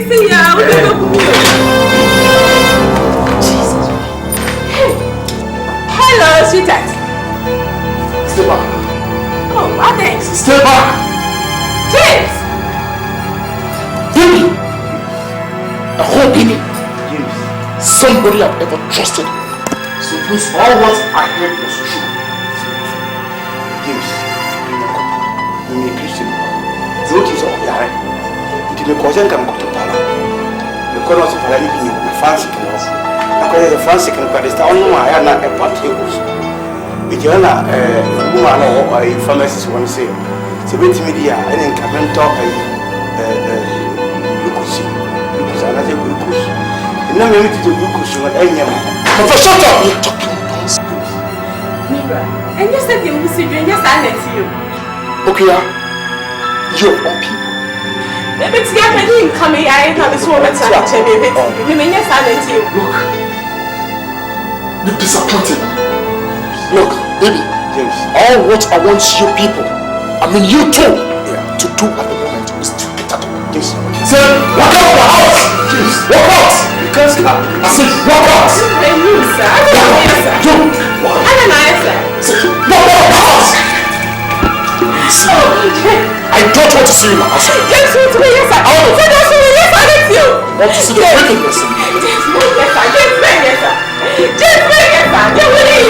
see ya. Jesus. Hello, sweetheart. Stay back. Oh, what thanks? Stay back. James. Baby. I hope Baby. Somebody I've ever trusted. So please, all what I heard was true. James, you're a Christian. Don't use all your right. It may cause them to go to Pala. The corners of Pala living in fancy can also. Because the fancy can put this down. I am not a party. If you're not a woman or a pharmacist, one say, so wait media and then come and talk a Lucusi. Lucus, another Lucus. And now we meet the Lucus and any man. But shut up! You're talking nonsense. Mira, and you said you will see you, yes, I let you. Okay, you're on people. Maybe it's not me coming. I have this woman to tell me. Yes, I let you. Look, you're disappointed. Look, baby, James, all what I want you people, I mean you too, to do at the moment is to get out of my place. Say, walk out of the house! James, walk out! You can't stop. I said, walk out! Hey, you, sir. I don't know, sir. I don't know, sir. Say, walk out of the house! I don't want to see you in my house. Just wait to me, yes, sir. Say that's what yes, I let you. I want to see the wickedness in you. Just wait, yes, sir. Just wait, yes, sir. Just wait, yes, sir. Just wait.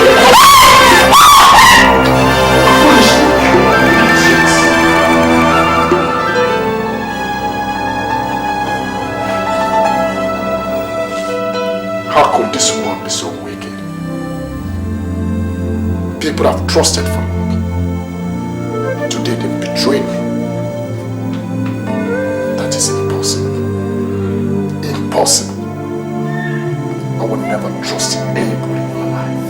How could this world be so wicked? People I've trusted for long. Today they betrayed me. That is impossible. Impossible. I would never trust anybody in my life.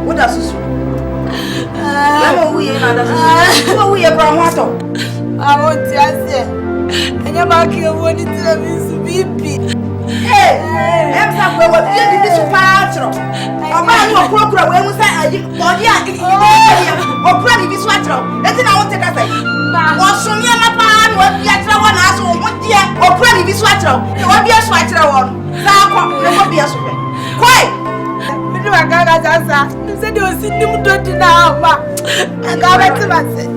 What does this? We are from what? I want to say, and you're back here when it's a baby. Hey, I'm somewhere with this patron. I'm going to program when we say, or probably this water. That's it. I want to say, what's on your pan? What the other one has one dear, or probably this water. You won't be a sweater one. Now, be a sweater. Quiet. I said, there was in the mood now. I got back to myself.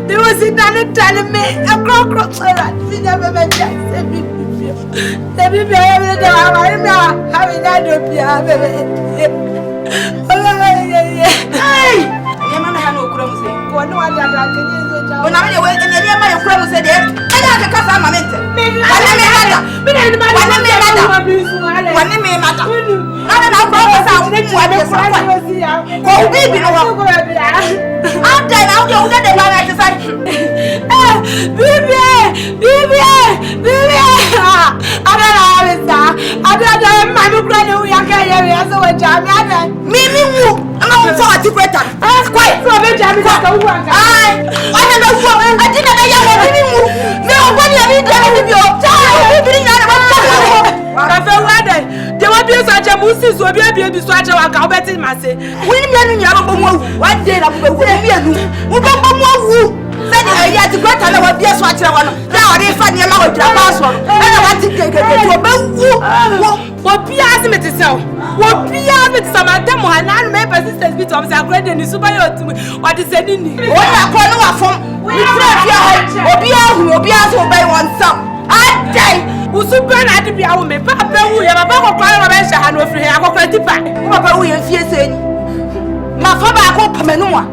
There was in the telling me a cross. We never met that. The baby, I'm having that. Hey, your man had no crumbs. Go no other than when I'm away and your man crumbs said, I got a cuss on my mentor. There will be such a Moses will be able to swatch our carpet in my say. We men one day I'm going to said I had to get another be a swatcher one. Now they find your mouth password. And I want to take it to a what Pias met itself. What Pias met Samantha and my persistence becomes a great and super yacht. What is said in the what I call no from we will be asked by one song. I die. Usupen at the hour, me papa, who have a bubble fire and with a cocktail pie. Papa, we are fierce. My father, I hope Pamanoa.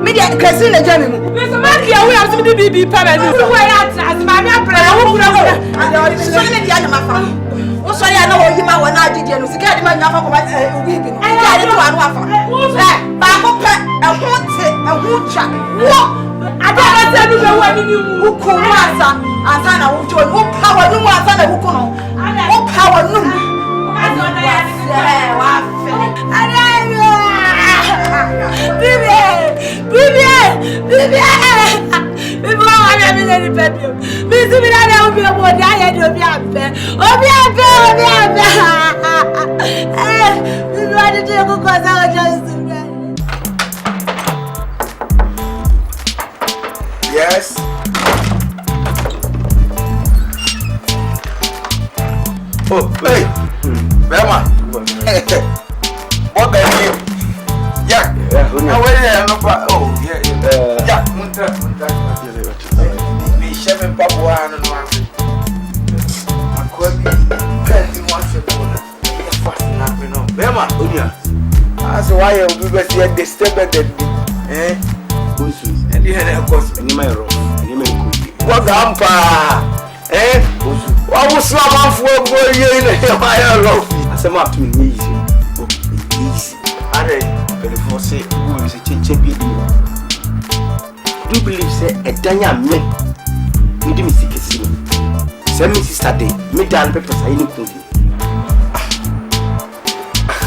Media Casino, gentlemen. Mr. Markia, we have to be permanent. As my prayer, who would have and the other. Oh, sorry, I know you when I did you get my number of weeping. I got it to one. I won't say a wood chat. I don't tell you when you could answer. And I won't join. What power no one said who can. What power no. Baby, see me now, Obi Obi I Obi Ambe. Obi Ambe. We want to go cause I just Yes. Oh, hey, Bema. What the hell? Yeah. Oh, yeah. Yeah, Muntra. Me shaving Papua and I'm quite petty once a quarter. Fasting up, you know. Bema, that's why you'll be better at the step at the eh? And you had a course in my room. What the eh? What was some for a boy in a love? I said, up to me easy. Easy. And for say, who is a champion? Do you believe, say, a Danya me? We didn't see Cassino. Send me sister day, me down papers. I didn't put it.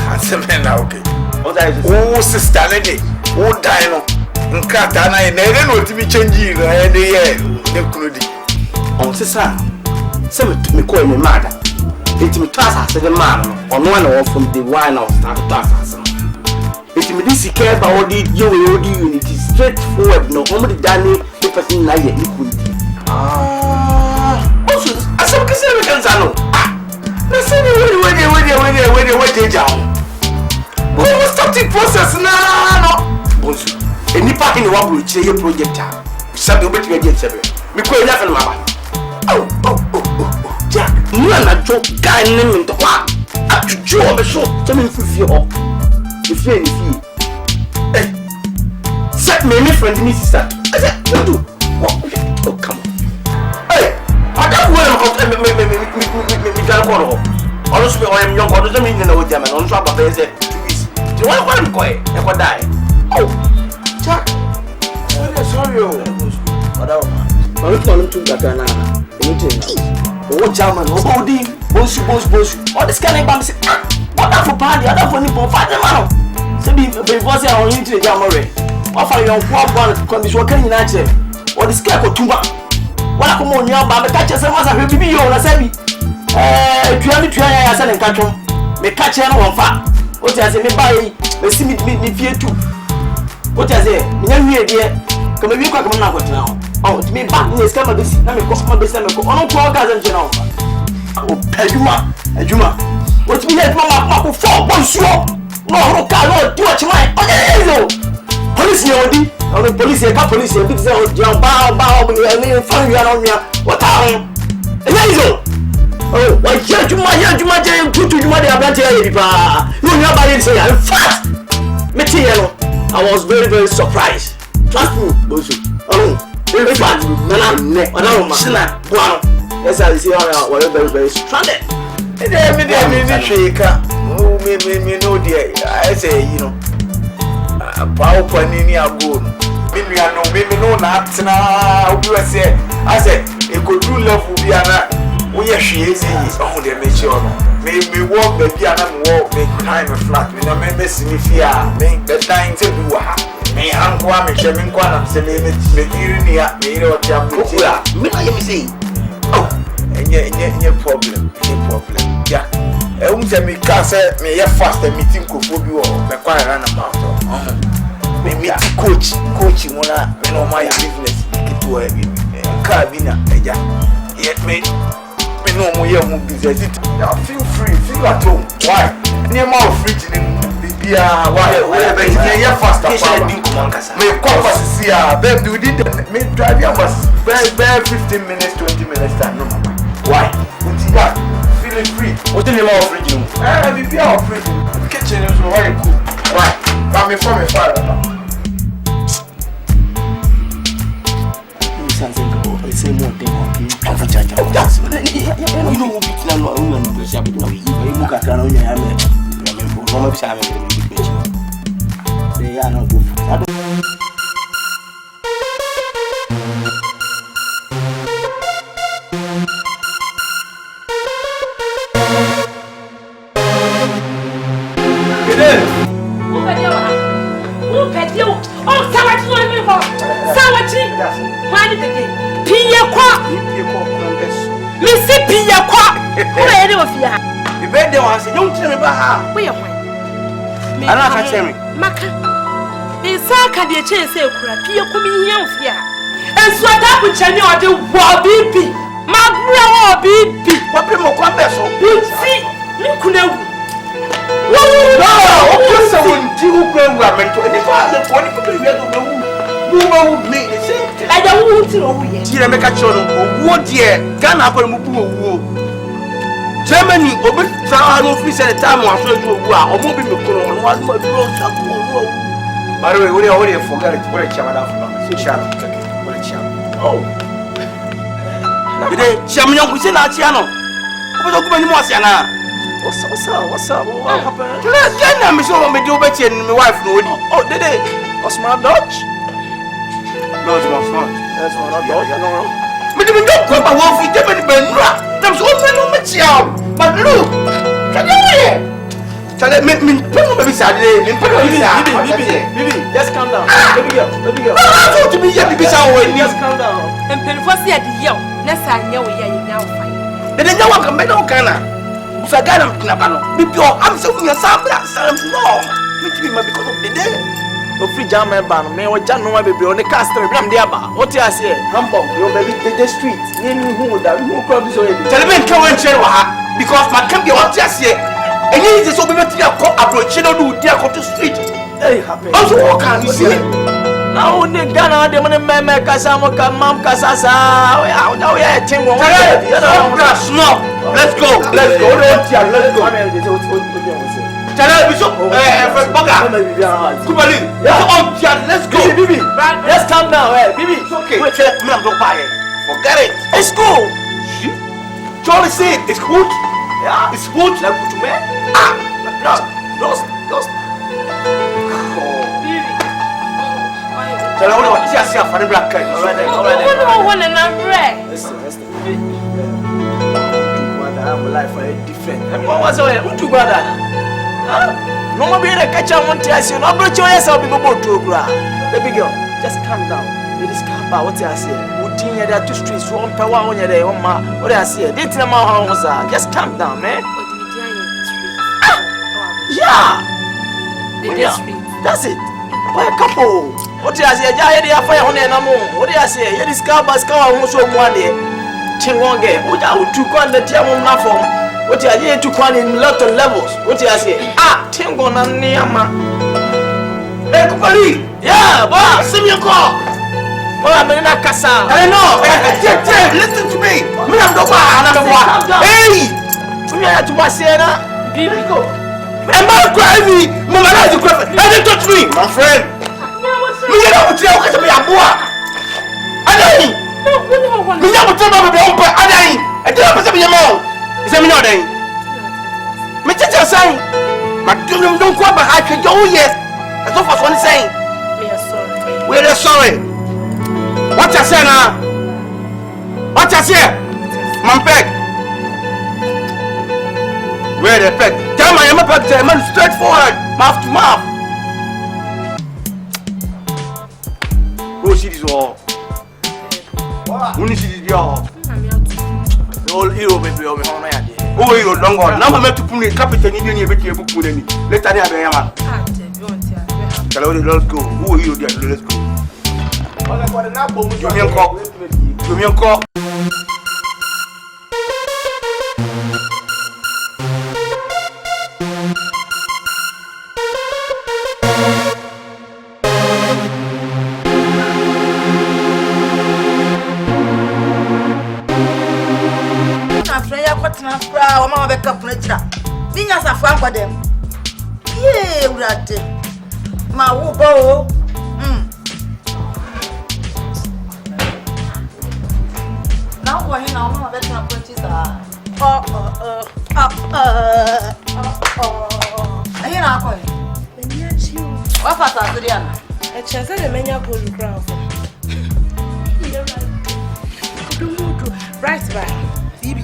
I said, man, okay. Oh, sister, lady, oh, Dino. Nkata na ene no timi change no e de ye ne kunodi on sesa se me ko me mada etimi to asase de man no ono na wo from the wine of start to asase no etimi di sika ba odi ye we odi unity straight forward no omo di dani the person na ye kunodi also asem kese me kan zano na se ni we jaw we stop the process na no bonsu enipa ke ne wa bro chire ye project a sabe obeti be get sabe me ko enya fe no maba Jack mu na jo guy ne me to wa atuju o be so to me fifi ho fifi ni fi eh set me friend me sister I said do oh come on hey I don't want me gal ko ro ono so me o em yon ko do me ni na o jama ono so ababa ese ti wa ko em ko e ko dai oh Jack, sorry, I'm going to Ghana. Oh, German, oh, body, boss. All this kind of bam say, what that for party, other for Nippon, father man. So before say I want to the Jamore. What for your one condition working in nature? Or the scare for Tumba. What I come on your baba catch us as a baby, you na sabi. 20 I said and catch me catch one fat. What I say me buy, me see me fear too. What I say, me dear, come we kwa kama na kwa now. Oh, to me back ni scam besi, na me ko ma besi na me ko. Ono ko ga zan jena. Oh, Ejuma. What me let mama ko for bonsuo. No ro ka no ti wa chima. Oh, police ni odi. Ono police e big say o jam ba o ni fan wi na mia. What am? Ezo. Oh, why Juma je tutu Juma de abante ya bipa. No ni abale say in fact. Me ti no. I was very, very surprised. Trust me, Bosu. In fact, Shina, wow. Yes, I see how we're very, very stranded. And then, me know, dear. I say, you know, power panini are good. Maybe I know not now. I said, it could do love will be an we are she is on the mission. Me walk the piano walk, make time a flat. Me no me see me fear. Make the time to do what? Me uncle, me sharing quan, say me hearing me what jam. Me no you say. Oh, and your problem. Yeah. I won't say me can't say me ya fast and meeting could you or me quite run about. Me meet coach wanna me know my business. Get to a cabina. Yet me. No more young business. Feel free, feel at home. Why? Near my fridge in Libya. Why? You're faster. Me compass is here. Babe, we did me drive your bus. Bare 15 minutes, 20 minutes time. No, why? Feeling free. What's the name of fridge? Libya or fridge. Kitchen is very cool. Why? I'm a from a father. Same one thing. You know, it's not a woman who is a bit of a book. I can't only have it. They are not good. Where do you feel? The birthday was don't tell me about her. Where am I? I don't catch me. Maka. It's a candy chase, Pia coming young fear. And so that would tell me what the war baby. My brother baby. What people come back so? See, you could have. No, okay, so when you go and to the father, 20 years old, who will make the same thing? I don't want to know yet. See, I make a show of what year can happen. Germany, Obit, Town office at the time was so good, or moving the colon, one more close. By the way, we already forgot it. What a chairman of what a chairman. Oh, the chairman of Kuchina. What are What's up? What happened? I'm sure me do better than my wife. Oh, did it? What's my Dutch? No, it's my son. That's my Dutch. No. But you don't come and walk with them in the bedroom. I'm so open. But look, can you hear? Tell me, baby, Saturday. Baby, just calm down. Baby girl. I want to be here. Baby, just calm down. And Penfosi at the yell. Next time, you now fight. Then no one can make no kind. If I got him, I'm so yourself. No, because of the day. No free jam member, me or Jan no baby on the castle. I'm there. What you say? Hamburg, your baby, the street. Name who that who comes so. Tell me, come and share because my camp, what you say. And he is so much to approach. You do their to street. Hey, happy. Also, what can you see? Now, the Ghana, the money man, Casamo, Mam Casasa. How now we are 10 1. Let's go. Let's go. Tell her, Bishop, Kubali. Let's go. Bibi, let's calm down. Bibi, It's okay. Wait, I'm not buying. Forget it. it's cool. Charlie said it's good. Yeah, It's good. like good to me. Lost. Tell her what you say for the black guy. All right. Listen. I'm life different. What was it? What you brother? No more being a catcher. One tear you. No bro, yourself people go to cry. Baby girl, just calm down. It is calm down. What I say? Would there are two streets. One power on your day. One ma. What I say? They tell my house. Just calm down, man. Yeah. That's it. Why a couple? What I say? I hear fire on the name. What I say? It is car bus car. Who's so one day? Chingonge. What I would took on the Tiamon Nafon. What I hear to one in lot of levels. What I say? Tingon and Niama. Hey, Kubali. Yeah, boss. Send me a call. Oh, I'm in a casa. I know. Listen to me. Me, I'm the one. Hey. We are to Wasena. Baby, go. Am I crazy? Mama, that's the question. Hey, don't touch me, my friend. Me, you know what you're going to be a boy. I know. Me, you know what you're going to be a boy. I know. I don't know what's in your mouth. Is that me not then? Me, just saying. But don't go back. I can go here. That's not what I'm saying. We are sorry. We're sorry. What you say now? What you say? Man, peg. Where the peg? Tell my peg, man, straightforward, mouth to mouth. Go see this all. When you see this all, The whole hero baby of me. oh, you don't go. Now I'm to put the captain in your book. Let me have a man. Tell her, let's go. Who are you there? Let's go. Give me a call. Give me a call. Mama be cup nature. Dinya sa fwa kwa dem. Ye urate. Ma wo bo. Na wo hin na mama be tna kwa tisa. Ayi na kwa. Menya chi o. Wa fa sa so dia na. E chese de menya go lu ground for. Right back. Bibi.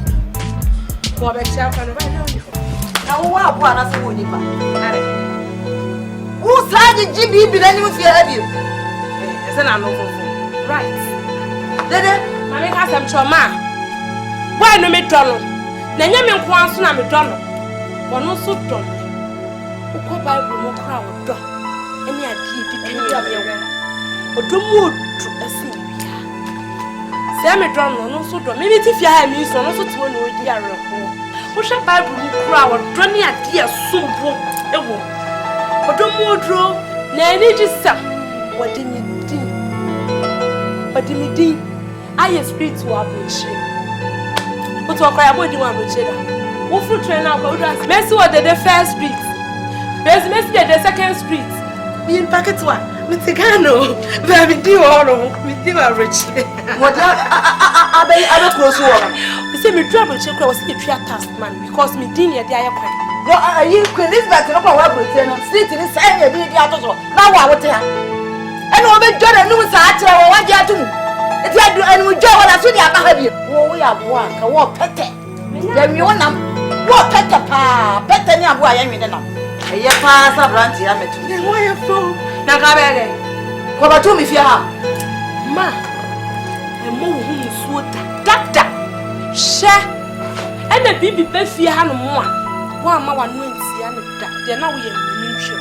Ko be cha fa no ba na uniform. Na wo wa bo ana se wo ni ba. Are. Wo sa ji bibi na ni mu fi abi. Ese na no fofo. Right. Dede. Mami ka sam choma. Why no me tolo? Na nya me nko anso na me dɔ no. Wono so dɔ. Ukɔ Bible mo kra wo dɔ. Ene ade bi kan ya me wo. Odomu odu asi bia. Se me dɔ no so dɔ. Me bi ti fia ha mi so no so to no odi areko. Wo hwɛ Bible mo kra wo dɔ ne ade asombo ewo. Odomu odro na eni gisa. Wadi mi din. Aye spirit to abroche. But to akaya body one abroche da. Wo fruit train now go do as Messi was the first street. Messi the second street. In packet one. Me tikano. Baby di oro. Me di abroche. What abe close one. You say me drop abroche was the three task man because me din ya dey akwa. No, you Queen Elizabeth no kwa abroche no. Street ni say ya di atoso. Na wa wote ha. Eno obe jore nu sa akire wo waje atum. If you do and we do what I said, we are one, a war pete. Then you want them, what pete pa, pete near boy, I mean, a year pass a branch, I met you. Why a fool? Nagabere. What about you if you have? Ma, a move whom swoop doctor. Share and the baby Beffy had more. One more one wins, they're now we are sure.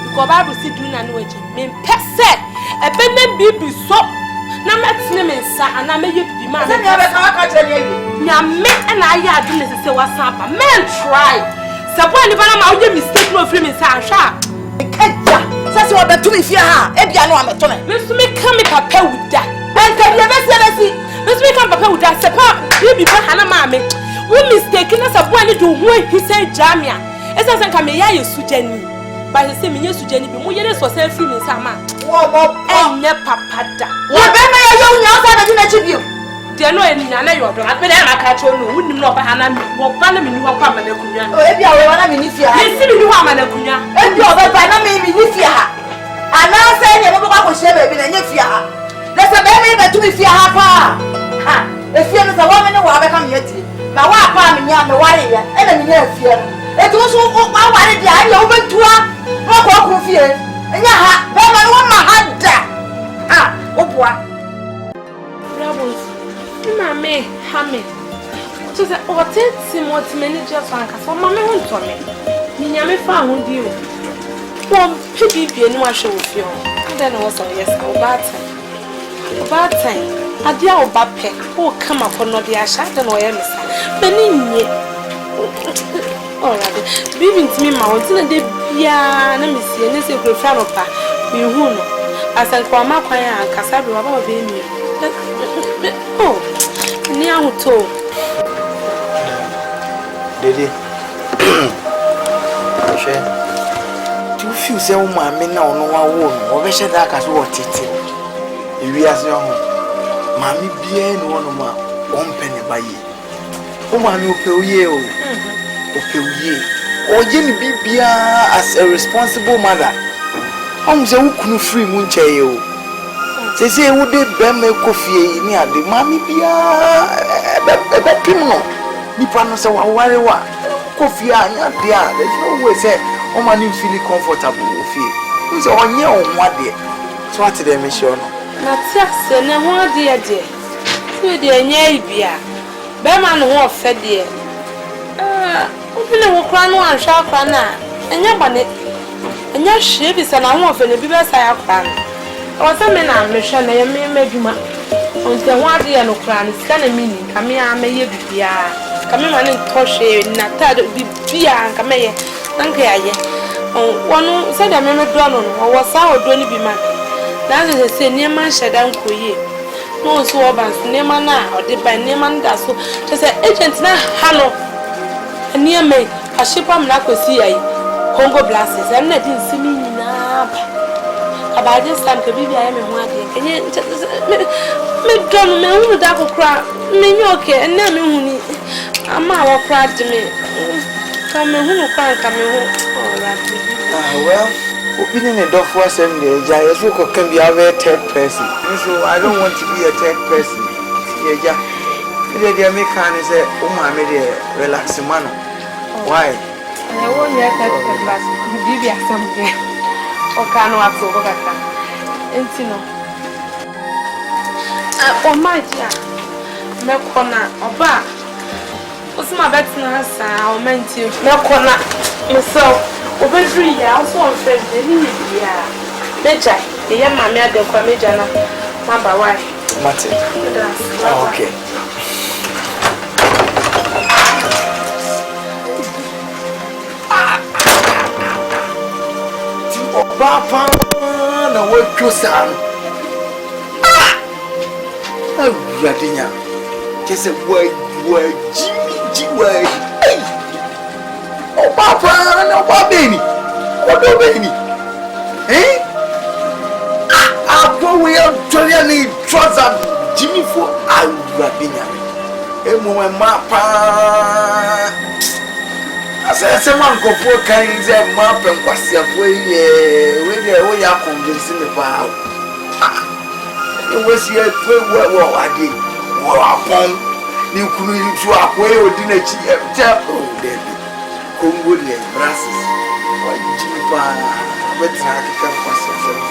Because I will see doing an wage, mean pet said, a pen baby so. Na metne me nsa ana meye bibi ma na ya be ka chere ni nya me na ya adu ne se whatsapp men try se boy ni bana ma wo mistake no free me nsa ahwa kaja sase wo betu mi fia ha e bia no ameto me me so me kan me papa wuda en ka bia be se me so me kan papa wuda se pa bibi ba hana ma me wo mistake na se boy ni do ho hi se jamia e se kan me ya yesu jani ba se me yesu jani bi mo yere so se free me nsa ma wo enye papa da wo be me ya yo nya sa da na chibio de no enya na yo do apede na ka cho no wunim no ba hana wo ba na me ni ho kwa ma na kunwa o e bia we na me ni fia ha ye si me ni ho ma na kunwa e bia o ba na me ni fia ha ana sa nye bo ba ko she ba bi na nye fia ha na sa be me betu mi fia ha pa ha e fia no sa wo me ne wo abeka me yati na wa pa me nya me ware ya e na me nya fia e to so o pa ware dia ya wo betua mo ko fie enya ha be ma wo ma ha da ha o boa Rebels, Mamma, Hammy. To the authority, what manager Frank, for Mamma won't tell me. Niame found you. One piggy be no one show with you. Then I was a yes, or bad time. Bad time. A dear old bad peck, oh, come up on the shot and I am, Benny. All right, leaving to me, mountain and the piano, Missy, and this is a friend of her. We who know. I said, for my choir and Cassandra about me. Oh, now to Dede. Do you feel so mammy now? No one won't, or wish that as what it is. If we are young, Mammy be one of my own penny by ye. Oh, man, you pay ye, or Jenny be as a responsible mother. I'm the who free moon chair. They say, would they bear me coffee near the mammy be a bad criminal? Nippon so worry what coffee are not there. There's no way, say, oh, man, you feel comfortable with you. Who's on your own one day? So, what did they miss you? not sex and a 1 dear. 2 dear, nay, beer. Bearman won't fed dear. Open a walk run one sharp runner, and your bonnet. And your ship is an hour for the bibber sire fan. I was a man, I'm Michelle, I made you on the 1 dear no crown, scanning meaning, come here, I may be come in and touch it, not that be beer and come here. Thank you. Oh, one said I remember Donald, or was our Donny be man. Now they say near man shut down for ye. No so about near man or did by near man that so just an agent now, hello. And near me, a ship I'm not to see Congo blasts, and I didn't see me now. About this time, the baby I am in 1 day. Can you make John me who that will cry? Me, okay, and then me, I'm our cry to me. Come and who cry, come home. Well, opening a door for 7 days, I can be a very third person. So I don't want to be a third person. Yeah, the American is a woman, relaxing man. Why? I won't let that give you something. Okay, no, I forgot that. And oh, my dear, Mekona, Oba, What's my best nurse? I'll meant you. No corner. Myself. Over 3 years, I saw a friend. Yeah. Nature. The young man made the Kwamejana. Number 1. Martin. Oh, okay. Papa, na what son? Oh, Radinia. Just a word, Jimmy. Oh, Papa, no, baby. What do baby? Eh? I probably have totally trouser Jimmy for Radinia. Emo and Mapa. I said, someone go for kinds of map and what's your way? We are convincing about. It was here to what I did. What upon you couldn't show up way or dinner chapel. Congo and brasses. Why did you buy? Let's have to come for something.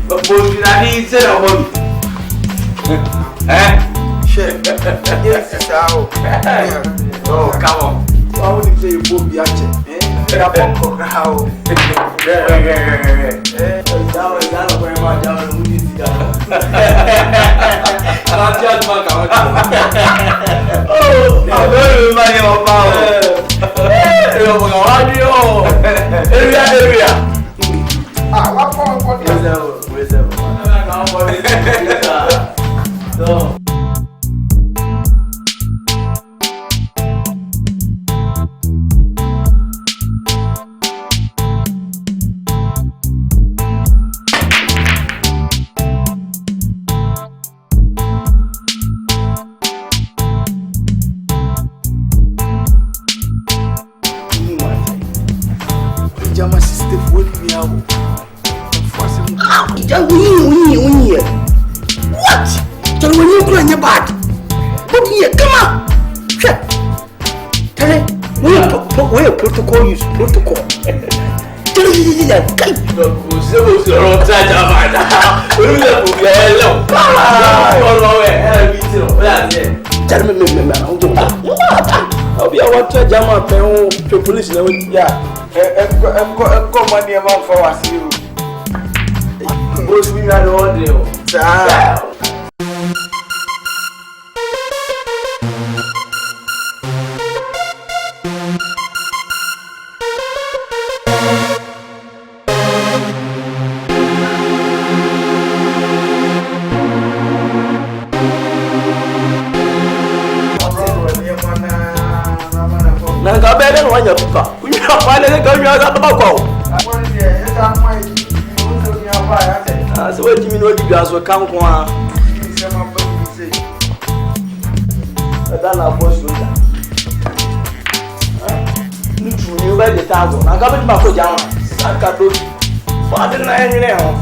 But I need to know. Eh? Shit. Yes, how? Oh, come on. So I wouldn't say you both be actually. Eh? How? What? Tell me when you go in your bag. What here? Come on. Tell me. Where protocol use protocol. Tell me that. I'll be our Jama to police. Yeah. Come on, dear man, for us. Both we are all there. Nanga better one your papa. We are finally going to go. So what do you know you guys will come on? That's our boss. You buy the thousand. I'm coming back for Jama. Sakato. Father, I know.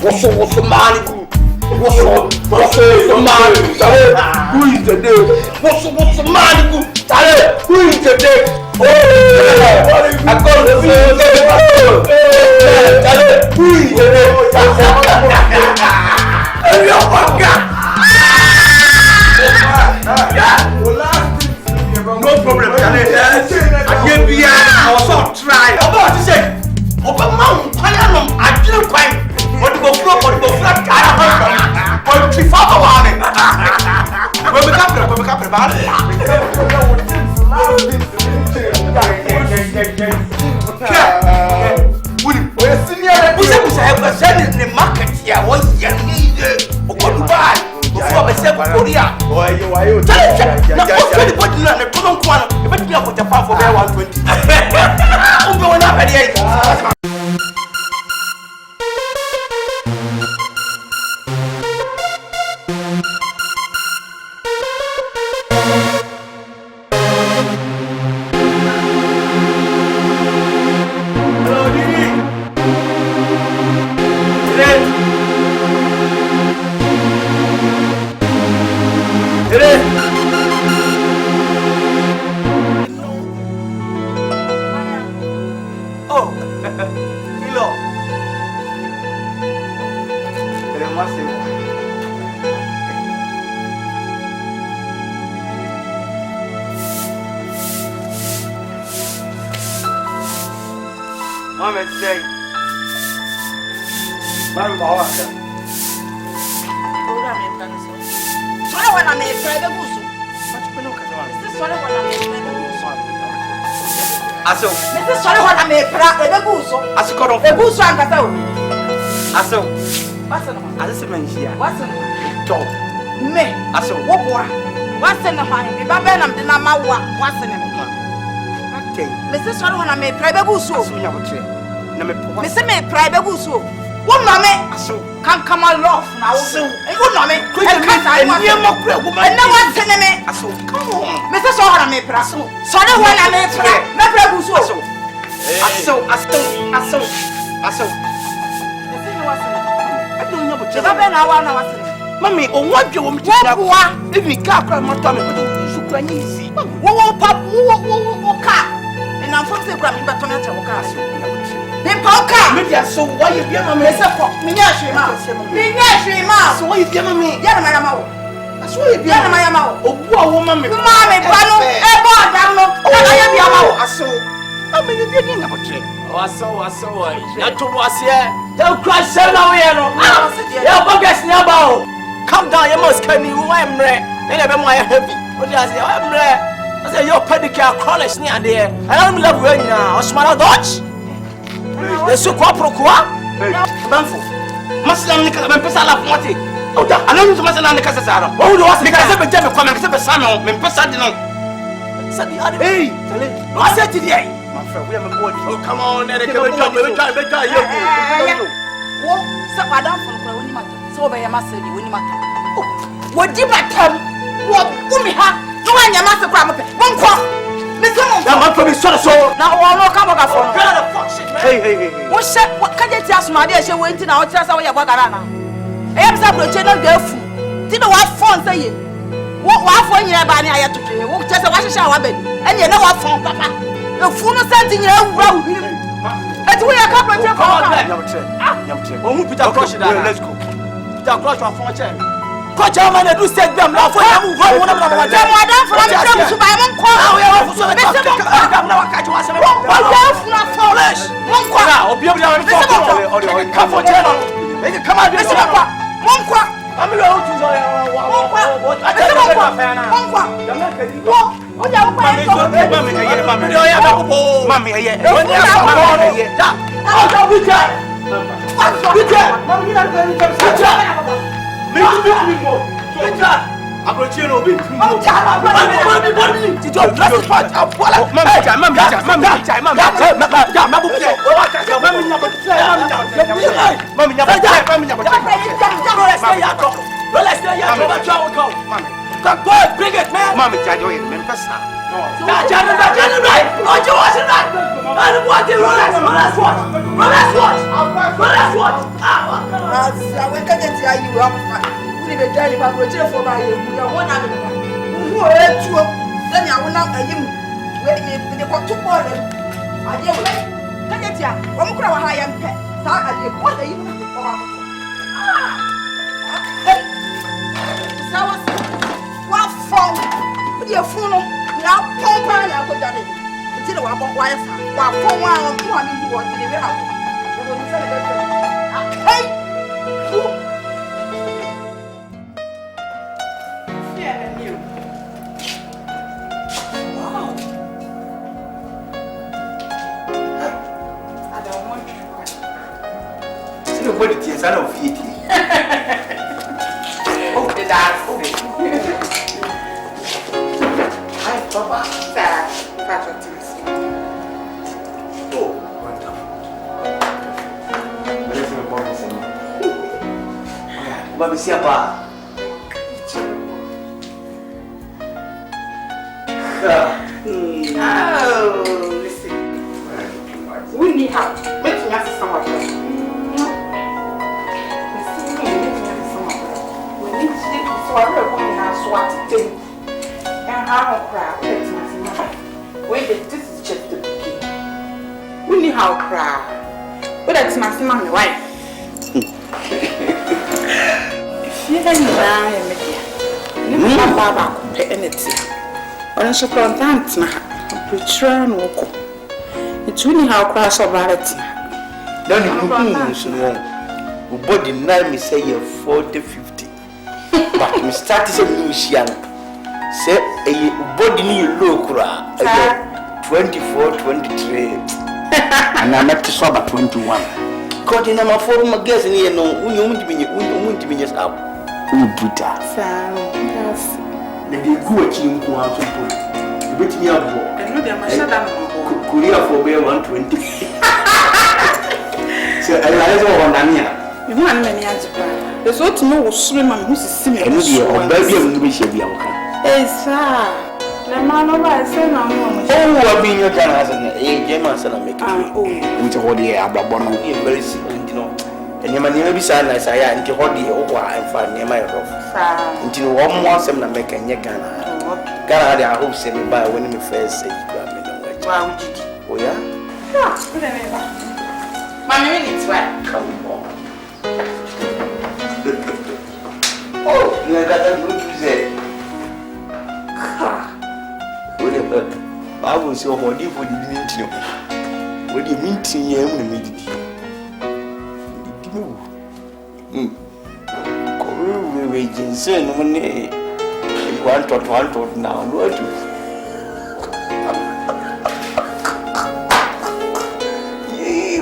What's the man? What's the man? Who is the day? What's the man? Who is the day? Oh, me capre ba. The market here was young. Dubai. Before I said Korea. Why you? Tell the body and the column one. But you put the farm for 120. I'm going up at 8. Mommy, on what you want to if we can't cry my tummy, but you should cry easy. What pop, what car? And I'm from the Grammy, but I'm not a castle. Then Poka, maybe I saw why you give me a support. Minashima, so why you give me Yanamamo? I saw you, Yanamamo, oh, woman, Mamma, Pano, I saw. How many beginning of a trip? I saw, not to was here. Don't cry, sell away. Come down, you must carry me. I'm rare. They never my heavy. What does it? I'm rare. I say, your pedicure college near there. I don't love when now. Small Dutch. The Suquapro. Banfo. Muslim Nicola Pesala Monte. Oh, I know you must not Casara. Oh, was because every time you come and accept a son of Mempesatino. Hey, I said today. My friend, we have a board. Oh, come on, and try. What? Stop, Madame from when you matter. So by your master, when you matter. What did my come? What? Umiha? No one, your master, one crop. Mr. So now, all come over for hey. What can you tell my dear? She went in our chest away about Garana. I am some channel girl. Did the wife phone say you? What for you about I have to do? Walk just a wash shower bed. And you know what phone, Papa? The phone is sending you around. And we are coming to let's go. Peter Cross from Fortune. Coach, I'm going to do set them now for them. One of them, Madame from the buy one call. We are also now catch us. One foolish. One call. Come for channel. Make it come out. One call. I'm going to bring it, man. Mommy, I don't even remember. Let's now, pump on our good daddy. Until I want wires, while 4 1 2 who want to live out. Hey! Yeah, you. the body is out of it. Okay, that's okay. Hi, Papa. Sir, Oh, wonderful. Let's see what I'm saying. Baby, see a bar. Oh, listen. We need help. Make me ask someone. So I really want to swat it and how cry. Wait, this is just the beginning. We need how cry. But that's my son, wife. If you don't know, you may have Baba anything. On a content, preacher and walk. It's really how cry so bad. Don't you body now me say you're 40-50. But me start to say you young. Say a body you look 24-23. And I'm not to sober 21. God in my forum against me no you want to be just up. You put that. The go at you go out to put. You bet me up. I know they are my Korea for 120. So I like all on Dania. You want many answers. There's what to know was swimming who's swimming. I know the baby of the Shabby. Yes, sir. The man of I say no more. Oh, I've been your gun as an German son of making. Oh, into what the Ababon very simple, you know. And your man never be silent as I am into what the over and find near my rough. Into 1 more seminar making your gun. God, I hope send me by when you first say, wow, oh, yeah? My name is what? Come on. Oh, you got that good to say. I will say, what do you mean? What do you mean to you? We waging sin money. You want to now, what do you?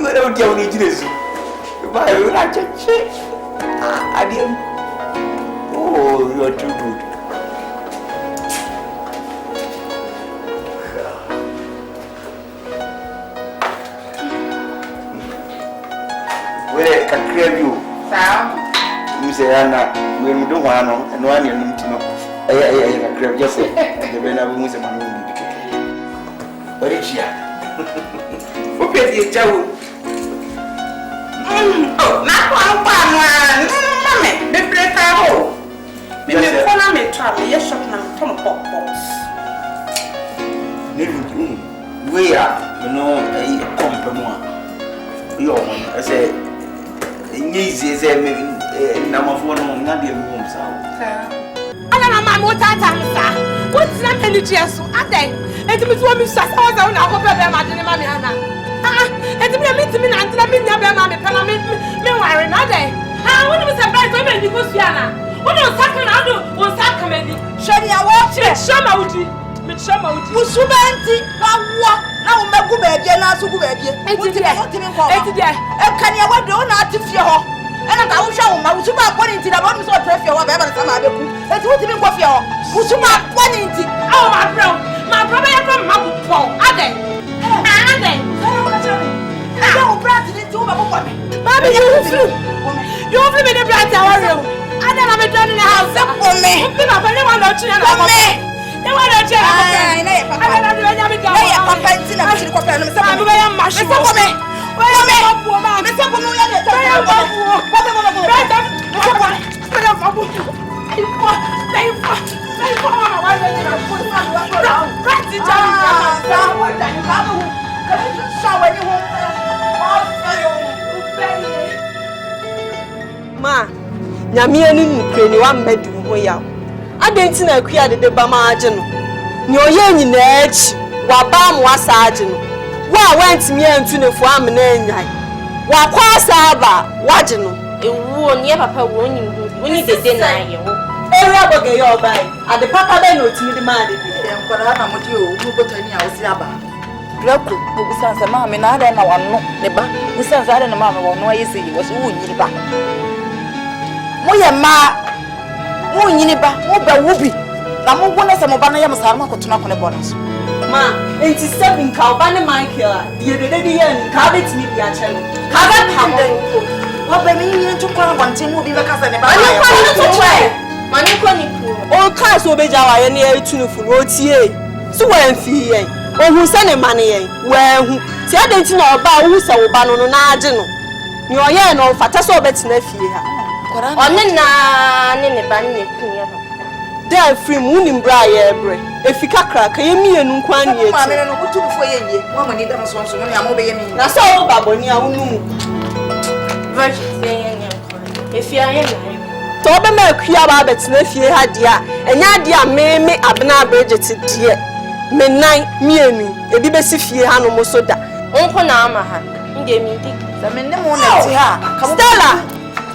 What do you need to do? Why would I just say? I didn't. Oh, you are too good. Where can crave you? You say, Anna, when we don't want and one you need to know. I crave just say, the Benavum is a man. What is she? What is it? Oh, not one. Mammy, the break out. Maybe follow me, travel, yes, shop now, Tom Pop Box. We are, you know, a compliment. You I say, easy as a number for not the room. So, I don't know, Mamma, what's that many years? I think it was one Miss Sasson. I hope I'm imagining Mammy Anna. And to me, and to me, never mammy, me worry, not day. I want to be surprised when you go to Yana. What was happening? I do was that comedy. Show me a watch, show me. Musubanti, now go baby, and also go baby. And can you what do not to fear? And I will show my Musuma pointing to the one who saw pressure or whatever. And what do you want for Musuma pointing to? Oh, my brother from Mabu, Ade. Baby, you flew. You flew in the bright hour room. I don't have a done in the house. For me, I'm not watching me. You want to check? I don't have any company. I'm mashing for me. Ma, nyamia ni nukreni wa mmedi ho ya. Adenti na akua de ba ma age no. Ni oye nyina echi, wa ba mu asa age no. Wa wantimi antu nefu amna anyai. Wa kwa asa ba, waje no. Ewu oni papa wo onyi hu. Oni dede na ye wo. Eri aboge yo bai. Ade papa be no timi de ma de bi. Enkwara na modi o, mu botani a osi aba. Draco, Busan, Mamma, and I don't know one, Neba, Busan, I don't know, Mamma, or no, I see you was wounded back. Moya ma, Mooniba, Moba Wooby. I'm one of some of Banayam Salma to knock on the bonus. Ma, 87 Calvana Michael, the other day, and Cabot me the actual. Cabot, what I mean to call one thing will be because I never all cars will be Java and near to OTA. So when fee, or who send a money, well, see, I didn't know about who's a banana Najano. You are here no Fataso bets nephew. On the banny. There free moon in Briar, if you can't crack, you mean and Unquan, I don't know what to for you. Woman, you don't want to obey me. That's all, Babonia. If you are in Toba Mercury, Babbitt's nephew had ya, and Yadia may me Abna Bridget, dear. Midnight, me and me, a BBC Hano Soda. Uncle Namaha, you gave me dick. The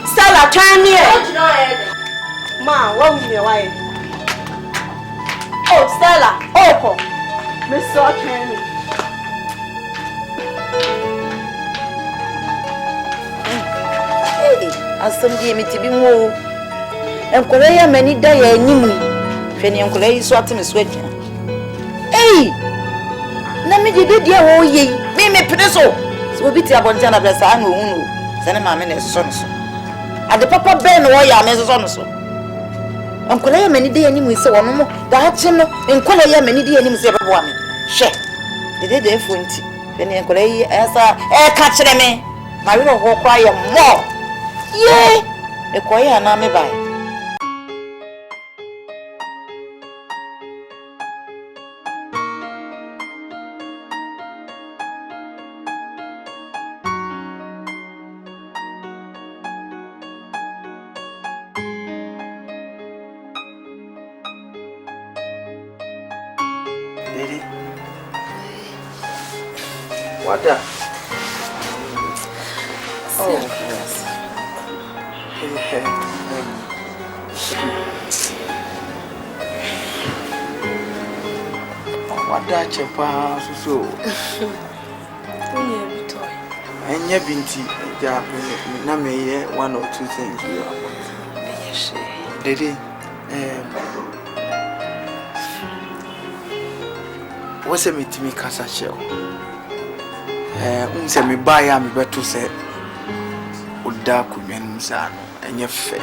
Stella, turn here. Ma, what will you wife? Oh, Stella, Opal, Miss Sawtranny. Hey, as some game to be more. And Korea many die a new Fanny and Korea swatting a sweater. Hey, Nammy did dear oh ye, me peso. So be the Abontana Blessa, no, send my men as sons. At the Papa Ben or ya Mrs. so. Uncle many day any so no more. That him and Korea many day any ever woman. She the day for 20. Penny and Korea as a catch me. My little walk quiet more. Yea, the choir na me by. What the? Oh, yes. What that chepa so? And you binti, na me one or two things you are. Dede, what's a meeting casa show? Unse me buy me better say Uda Kumensan and your fair.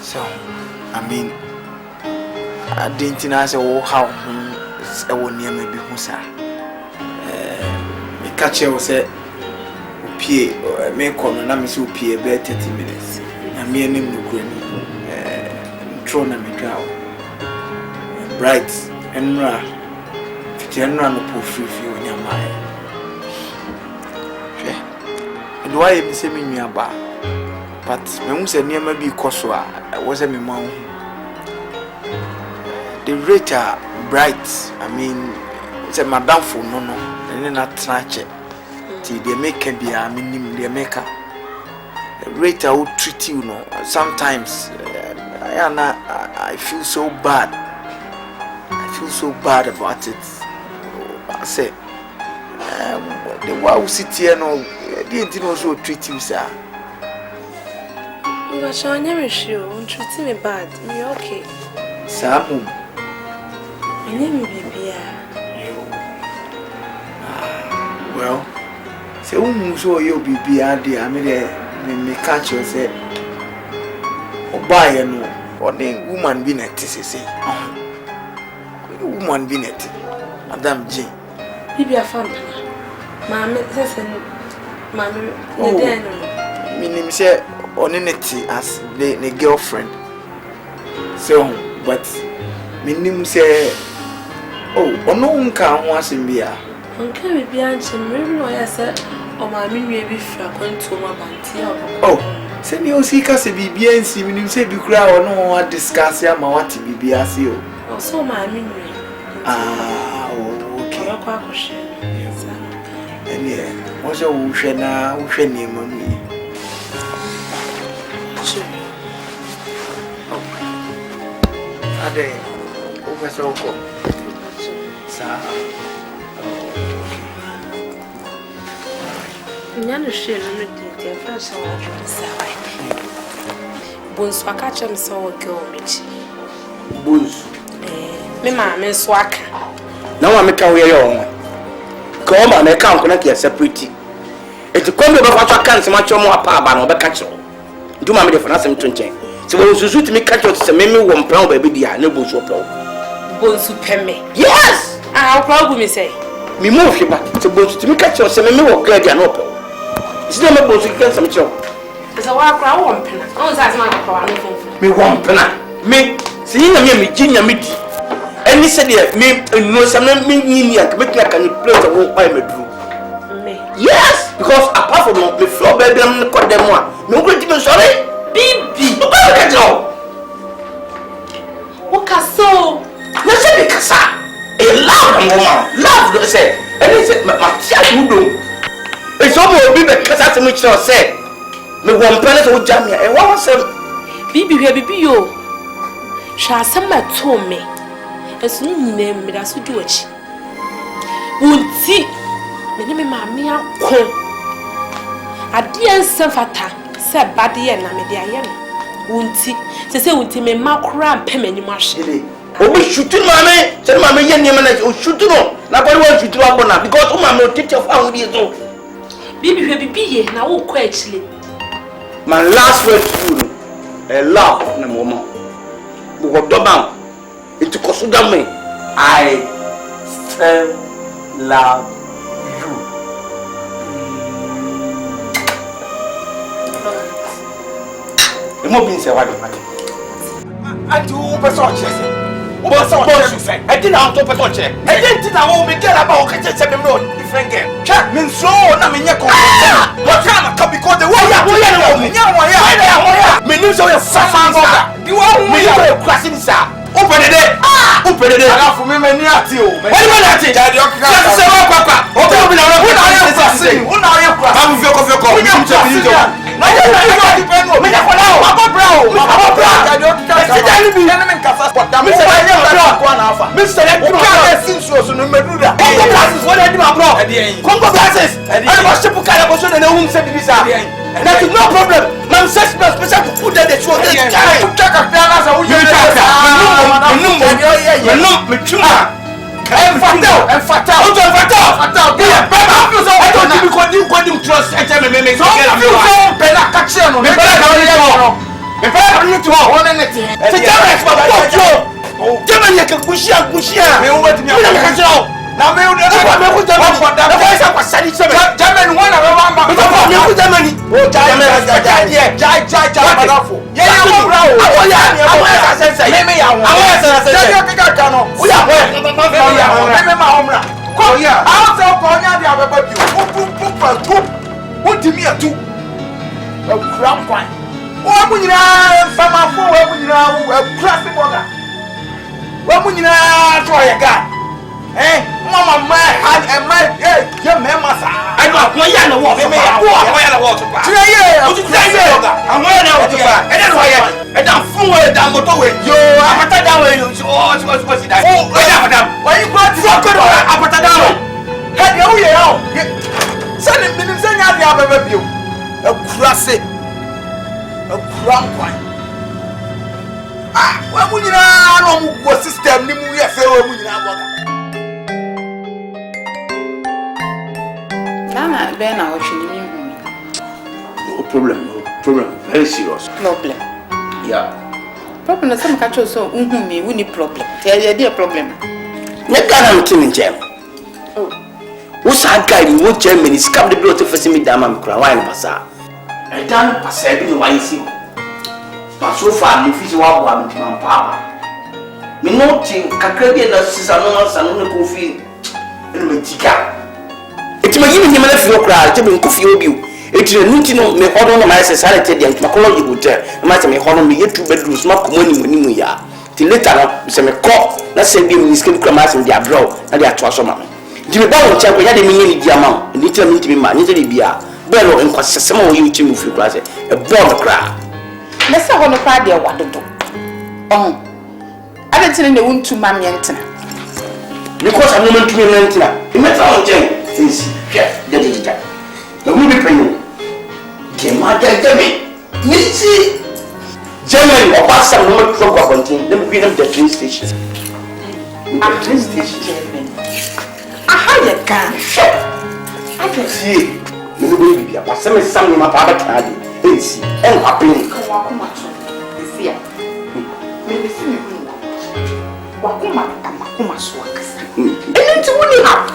So, I mean, I didn't know how I will near me be Musa. Me catch you say, Pie or make on an amisu pie about 30 minutes. I mean, him no green, thrown me down. Bright and ra, General no free for your mind. Do I even say me about? But me who said near maybe Koswa, I wasn't me mom. The rate are bright. I mean, it's a madam for no, and then not snatch it. Till they make a be a minimum, they make a rate I would treat you, no. Sometimes I feel so bad. I feel so bad about it. I say, the wow city, you know. Didn't also treat you, sir. But I never sure. Won't treat me bad. Me okay. Samu. My name is Baby. Well, say who so you be there. I mean, me catch you say. Oba no. Or the woman be net. Say. Woman be net. Madam Jane. Baby, I found her. Mamma, listen. Mammy, my name is Onenity as the girlfriend. So, but my name say, oh, no one can once in beer. Okay, be answering, maybe I said, or my baby going to my banty. Oh, send you see us a BB and see when you say, be cry or no one discuss your what be as you. Oh, so my memory. Ah, okay. And yeah. What's your Ushena, Usheni, mommy? Are they over so cold? Sir, Nyano share no dey first one to say. Bonsu aka chem so wo girl mechi. Bonsu. Me ma me so aka. Na wa me ka wo ye o. Ko ma me ka nko na ke separate. Eti kombe ba fa twa kan se ma chomo apa aba na obeka kiro. Ndu ma me de fa na sem to nchen. Se wo susu ti me ka kiro se me wo mpran ba bi dia na bonsu opro. Bonsu peme. Yes. Ah, opro go me say. Me mo hwe ba. Se bonsu ti me ka kiro se me wo gra dia na opro. Isi na me bonsu ki kan sem kiro. Esa wa akra wo mpena. On sa ma akra wa no fonfo. Me wo mpena. Me se yin na me ginya me di. Eni se de me no sam na me nyini ak me tna kan plate wo pa me dru. Me. Yes, because apart from the floor baby I'm not them one. Me go to me sorry. Bibi. O ba ka jo. O ka so. Na se be kasa. E love woman. Love do say. Eni se ma tia you do. E so mo obi be kasa se me chiro say. Me wo mpele so jamia. E wa wasem. Bibi hwe bibi yo. Sha asem ma to me. Esu nyina me da so du achi. Unti me ne ma me akon. Ade ense fata se bade ye na me de aye no. Unti se unti me makora mpe manim ahwe. Obi shutu mame, se mame ye niam na o shutu no. Na body wan shutu abona because o mame o teach of how we do. Bibi hwe bibi ye na wo kwa achile. My last word to you, a love na mama. Bu go doban. It consider me. I still love you. The more being said, what do I do? Person chase. I didn't have to person check. I didn't know me get about different game. Check me so na me nyako. What kind of because the way me news so suffer. The one me so crashing sir. Open it. Open it. I for me many ati o. What do you ati? Just say papa. Open up na who na you say. Who na you crash? Am feko. Me am check you. Na you depend on me na for now. Papa bro. Papa bro. Say tell me me kasa spot. Me say I am kwa na afa. Me say you can see so no meduda. Congo glasses what dey my bro. Congo glasses. I was ship kala go so na hum say bisa. That is no problem. Man says no special to put the show this time. Check up there as we me chuma. Fatal. Be a better. I don't think you could trust and tell me so better catch no. Me better you to one anything. Say Germany can push me what me catch out. Now me go Germany. The voice of Sadi Germany one around me go Germany. Oh jai badafo. Yeah bro. I say me ya ho. I kaka no. We are me ma homra. Ko ya. I say ko nya dia beba bi. What me atu. E kram kwan. O amunyina fama fo o amunyina o krasi boga. O amunyina to ya ga. Mama yeah, me masa. I know what you know what. Me ya what. Yeah. What you say? I want to what. And then why? And then fool down motorway. Yo, apata down way. Oh, what's that? Oh, madam. Why you got fuck apata down? Head you here. Send me say ya dia baba bio. A krase. A cram kwai. Ah, wa munyina no mu system ni mu ye fe wa munyina boga. Nana, Ben, I watch you. No problem. Very serious. Problem. Yeah. Problem is some catch so me, we need problem. Tell you, dear problem. Let Ghana team in jail. Oh. What's that guy in what Germany? Scam the blood to face me down and cry. Why passa? I done pass every why see. But so far, you feel what to my power. Me noting, Kakadi and Sister Salon Kofi and Metica. It's my giving him a few cry, to be coffee of you. It's a new thing, me hold on my society and my colleague would tell. I might have hold on me 2 bedrooms, not money when you are. Till later, some call, let's say, be in skin cramas in their brow, and they are twice a man. Jimmy Bowen check we had a million diamond, and little meet me man, little beer, bellow and cost some more you to move you class, a bomb cry. Let's have on a cry, dear, what to do. Oh, I didn't tell the wound to Mammy Anton. Because I'm not to me, Antina. You met our Jane, since, yeah, the digital. The movie penny. Germany. Germany, or pass some number from Quabantin, let me bring them the train station. Train station. Aha, you can. I can see. No baby, but some in my papa candy. See, and happening. This year. Maybe see me. Wakuma, Makuma Swakas. And then to only have.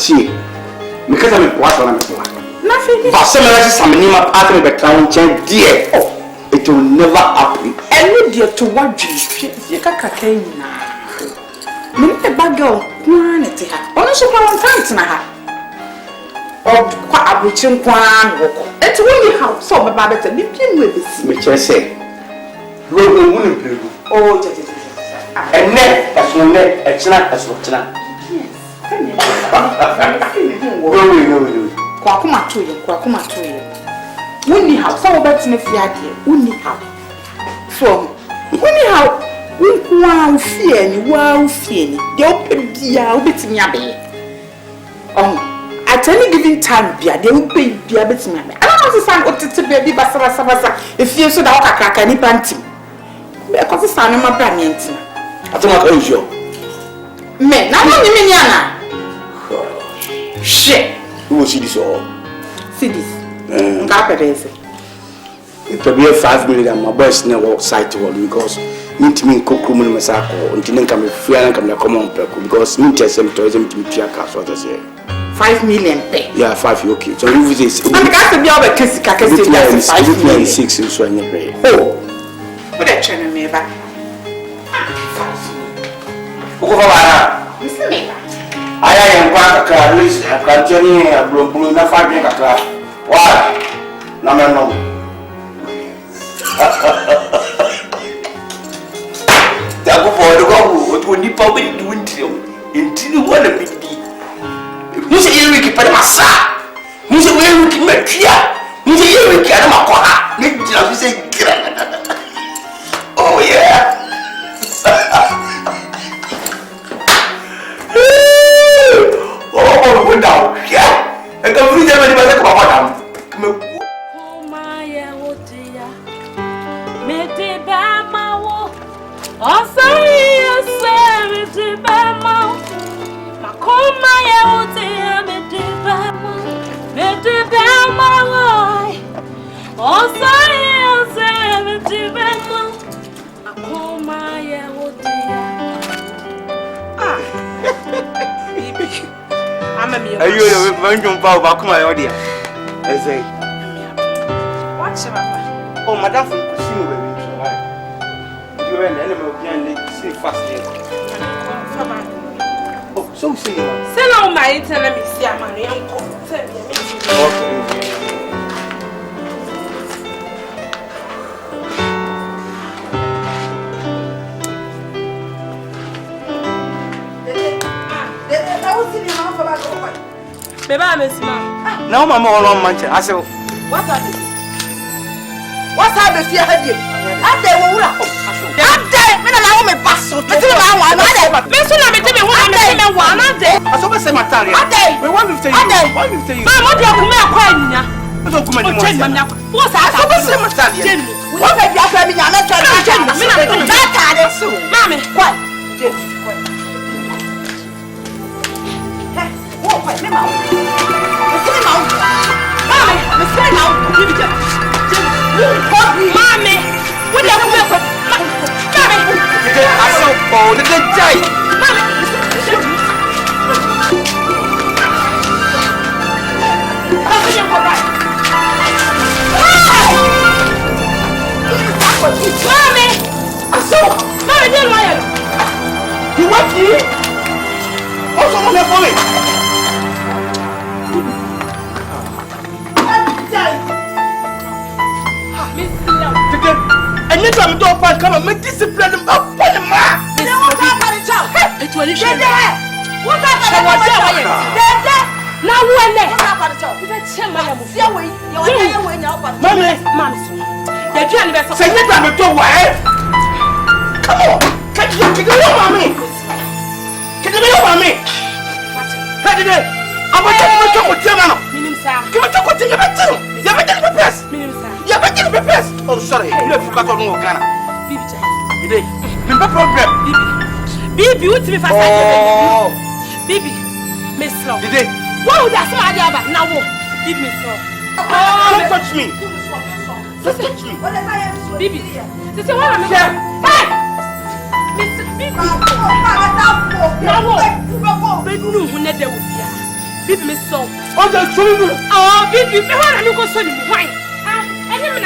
See, because I'm a what on nothing. But some of us, some name of Arthur the Crown, dear. Oh, it will never happen. And you dear to what you can't now. Minute bag girl, quantity. Also, one time now. Or quite a butching quan. It's only how so about it. Lipping with this. Which I say, Roman wouldn't play. Oh, and net as no net, it's not as what not. Quakuma to you, Quakuma to you. Winnie how so about in a fiat, Winnie how. From Winnie how. Wow, fear, wow, fear. The open dear, bit me a bay. At any given time, they will pay the bit me. I don't understand what to be a bassa if you so that I crack any panty. Because the son of my brand. I don't know you. Men, now Miniana. Shit. Who will see this all? See this. It will be a 5 million. My best never site because need to mean cook room in Masako until then come free and come on because need to send tourism to be a cash. What I say 5 million pay. Yeah, 5 okay. So you visit. I'm got to be over kiss 5 million. 6 in so pray. Oh, what a channel me back. Listen me. I am quite a car, list, a continue a blue, not 5 minutes. Why? No. That go for the go, what would you probably do until you want to be? Who's a year we keep a massa? Who's a way we keep a clear? Who's a year we can't make a maybe just say, oh, yeah. Oh, down. Yeah. I can read them anybody come on. Oh, my, oh, dear. Mete Bama, oh, sorry, Mete Bama. Macoma, oh, dear, Mete Bama, oh, sorry, Mete Bama. Macoma, oh, dear. Are you going to bow back my audience? I say, what's your oh, Madame from Kusino, baby. You are an enemy of the see fast. Oh, so see you. Send out my internet, Miss Yamani, uncle. Tell me. Baby, Miss Mom. Now, Mamma, all on Manchester. I said, What's happening? What's happening? Fear had you. I'm there. I'm there. I'm allow me pass. But you know, I'm not there. Listen, I'm telling you, I'm not there. I saw the same attack. I'm there. We want to tell you. I'm there. Why you tell you? I'm not there. I'm not there. Don't come anymore. What's that? I saw the same attack. What have you done? I'm not telling you. Mommy, what? Oh, wait, let me out. Mommy, what the fuck? Mommy, I saw all the day. Mommy, I saw. Mommy, didn't lie. You want me? Also, I'm not falling. And you come to a come and make discipline up for the man. It's what you said. What happened? Now, when they say you got to wife. Come on, can you over me? Can you over me? I'm going to talk with you now. Give me chocolate. You better the press. You better the press. Oh, sorry. You have got on no Ghana. Bibi, no problem. Bibi, what's me fast? Oh, Bibi, Miss Law. Did they? Wow, that's what I have now. Bibi, Miss Law. Don't touch me. Don't touch me. Bibi, this is what I'm saying. Hey, Miss Bibi. Now, baby, no, who never will be. Bibi, Miss Law. Oh, that's true. Oh, Bibi, me want to go so why? I am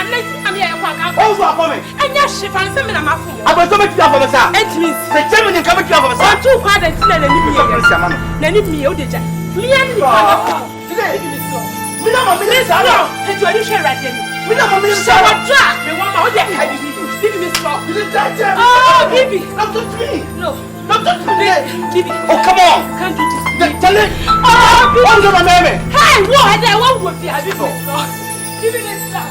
here. Oh, you are coming. And yes, she finds him in a muffin. I'm going to make you up for the side. It means the German coming to have a son. Too hard and tell me. Then if me, oh, did you? Me and you. Today, we don't want me to allow. It's what you share right there. We don't want me to share a trap. We want my own deck. Bibi, Miss Law. Oh, Bibi. Not to me. No. Not to me. Bibi. Oh, come on. Can't do this. Tell it. Oh, Bibi. What's your name? Hey, what? I won't go here. Bibi, Miss Law. Bibi, Miss Law.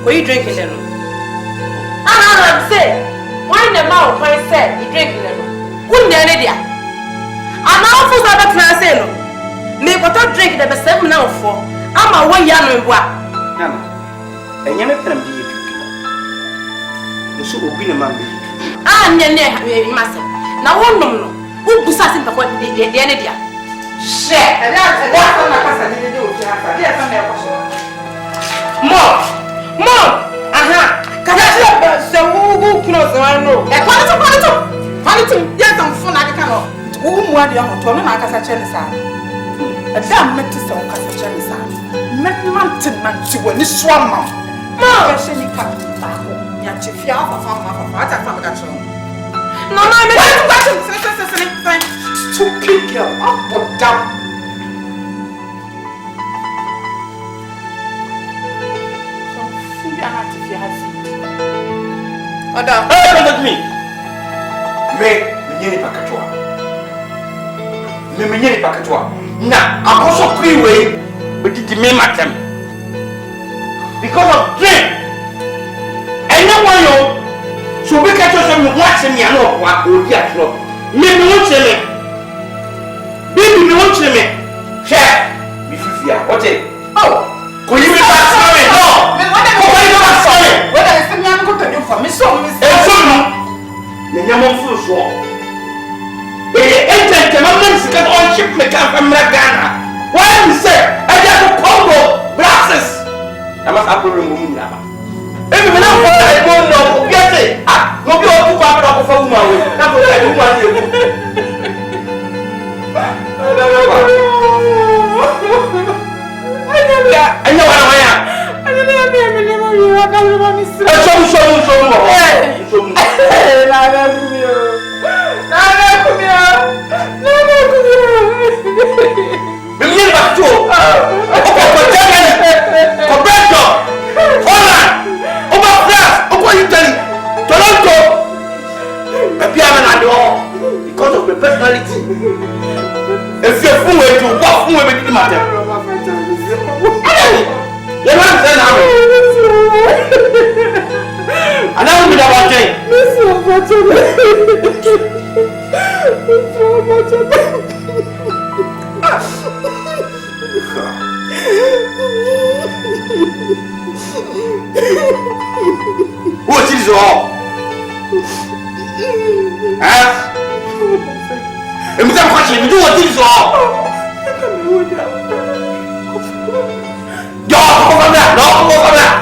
What are you drinking then? I'm saying, why the mouth I said you drinking then? Wouldn't there any idea? I'm now for that class. Me what I drink the best now for. I'm a 1 year and what? And you never can be the soup will be a man. Ah, master. Now, one no, who was asking for the idea? Share, and that's what I can do. Mom! Aha! Can I say who knows I know? A quality, yes, I'm fun. I cannot. Who want you to know? I can say, a damn met to some Cassachana. Met mountain man to when this swam. Mom, I say, you can't. Yachifia, what I found that show. No, I'm going to pick you up or down. Ada, look at me. Me pakatwa. Na, akoso kriwe, but it me matem. Because of drink. And no one yo. So we catch us and watch me and no what will be at all. Me won't tell me. Baby, me won't tell me. Share. Me fifia. What it? Oh. Could you be back sorry? No. What are you back sorry? What I think I'm going to do for me so Miss the Yamon full swore. The government got on ship me come from Ghana. Why you say I just Congo glasses? I must have to remove that. Every minute I don't know. Get it? Ah, no, you are too far off from my way. That's what I do want you. I know what I am. I don't know you. I can't remember. Because of the personality. If you're full way to walk, full way to matter. You don't say now. I never been about it. What is all? Huh? I'm question. You do what is all? Yo, come on now. No, come on now.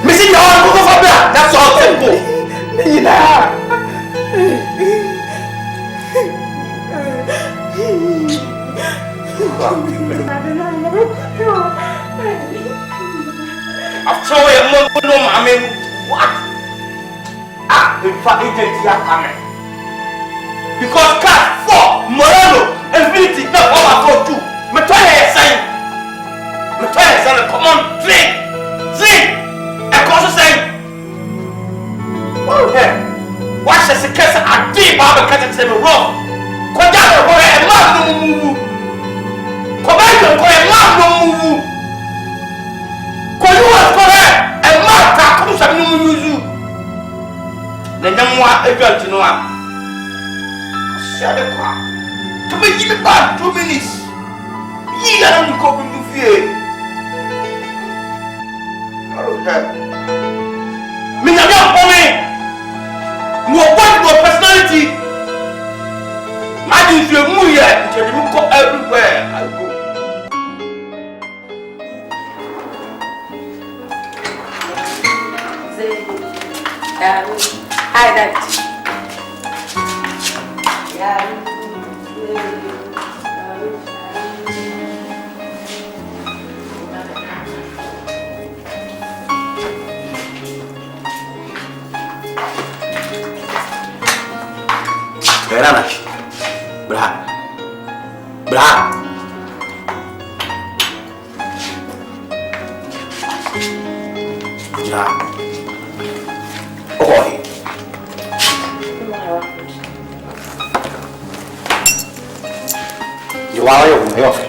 Missing your arm, come on now. That's all simple. After all, you're not going to know, I mean, what? In fact, it's coming. Because class 4, Morano, Infinity, not over 4 2. Matoya is saying, come on, drink. And also saying, oh, yeah. Watch the case of deep Baba Catching Semi Rock. Kodano, a man no move. Kobato, a man no move. Koyuas, a man that comes up no move. The Namwa, a girl to know. Shut up. To make you back 2 minutes. Ye are not coping to fear. Me na me for me. More personality. Imagine if you move here, you go everywhere. I go. Hi, Dad. Bra. Ja. Oi. You are your off.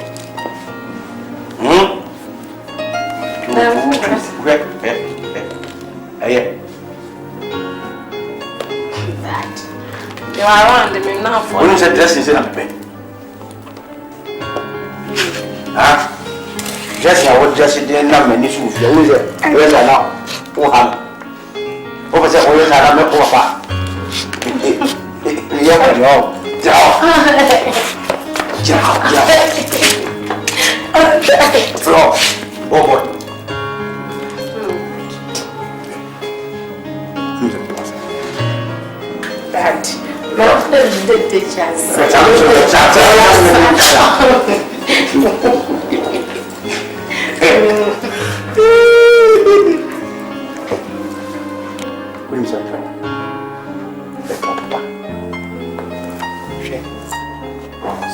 You are around me now for. When you said dressing, in a pen. Huh? Just I was just in the many shoes. Where's I now? Oh, over there, where's I not over?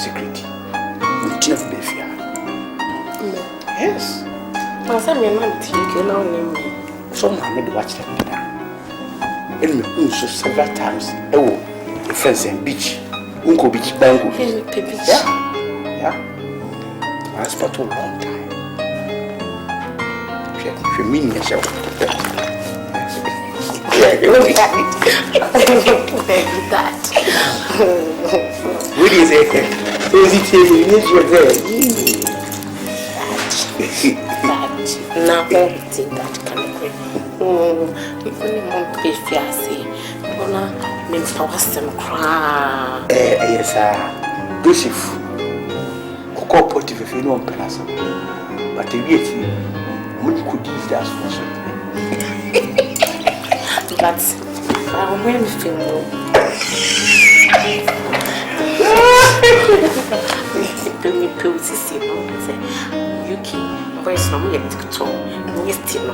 Secret. Yes. My son, my mom, you know me. Someone made watch them now. And me so several times. Oh, the friends and beach. Uncle beach bango. Yeah. I spent a long time. She mean yourself. That. What is it? Is it your there? Now, take that kind of way. Even mom pay fiancé. Bona means I was some cry. Yes, sir. Joseph. Coco portive if you know Penasa. But the way we could use that for something. But I will feel more. Me see no say you keep voice no me to me still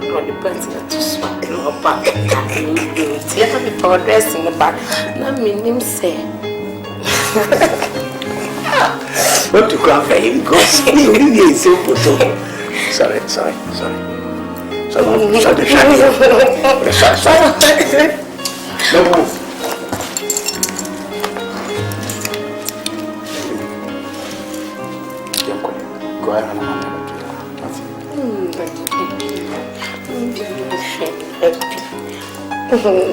no the person to swap no back you see me for dress in the back na me nim say what to cry for him because he is so photo. Sorry. No move. Blush.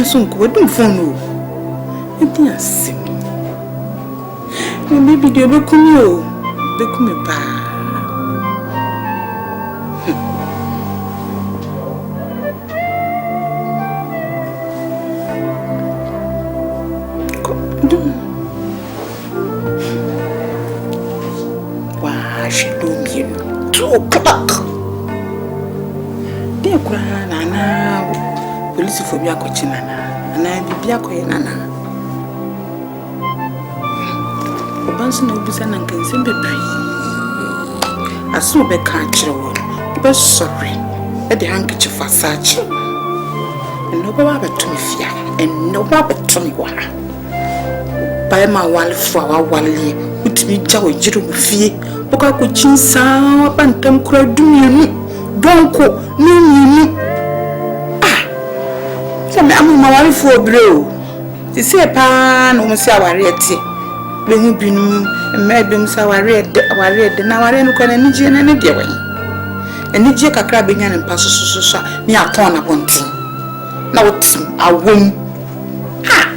Sunko, don't phone. It is simple. Maybe they will come you. They come back. Why she don't you 2 o'clock? They cry, Nana. Police for me, I coach Nana. And I be a coy Nana. Obanson of Busan and can simply be. I saw the country one, but sorry, at the handkerchief for such. And no Baba to me fear, and no Baba to me wah. By my one flower, Wally, with me jow and jiru fee, Boka could chin sound, bantam crowd do you, don't go, no. I'm my wife for bro. They say a pan almost our reality. When you been and made them so I read, now I don't call any gin and a dear way. And the jack a crabbing and passes me a ton of one thing. Now it's a womb. Ha!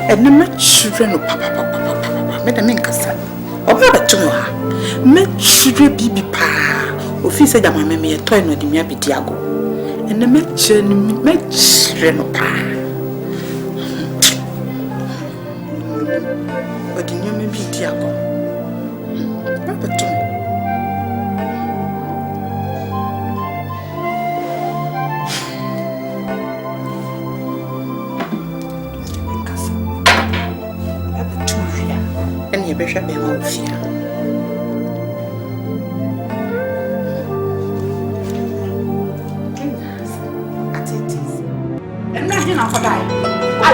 And the much children of Papa, made a mincasa. Or rather to her. Met children be pa. Officer Yamame a toy no the mere Diago. And the match Renopa. But in your maybe Diago. Papa to me. And you better be more fear.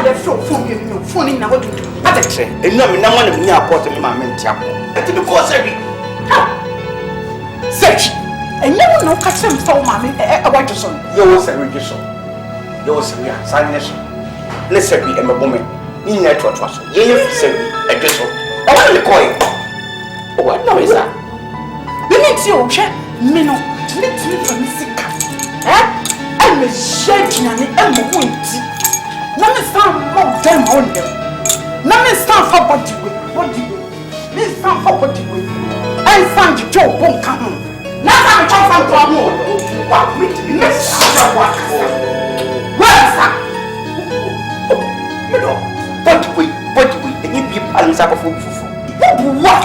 the phone in our duty. What a train. And no, no one in your port and my men tap. Let me go, Search. And no one no custom for mammy. I want to son. You was a register. You was a silence. Let's say, I'm a woman. In that was you say a gristle. I want to call you. What no is that? We need you, check. Mino, let me from sick. I'm a shaking and I'm a wound. None is found more than on them. None is found for body weight. What do you? This found for body weight. I find you Joe won't come. Now I'm talking about more. What with me? Let's work. Where is that? Body weight, and you be a food. What?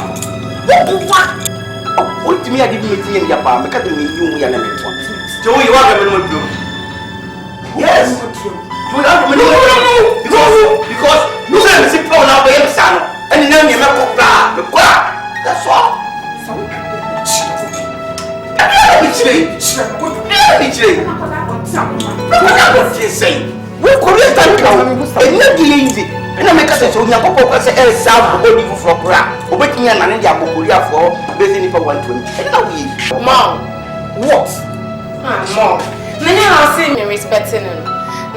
What to me, I didn't meet in your palm because you are never one. So you are going to do? Yes. Because you said it's a phone out by your son, and then you make a plan. That's all. What you say? We could thank you. And I make us so young people say, South body for crap, waiting and Korea for basically for 120. Mom, what? Mom, many are saying me respecting him.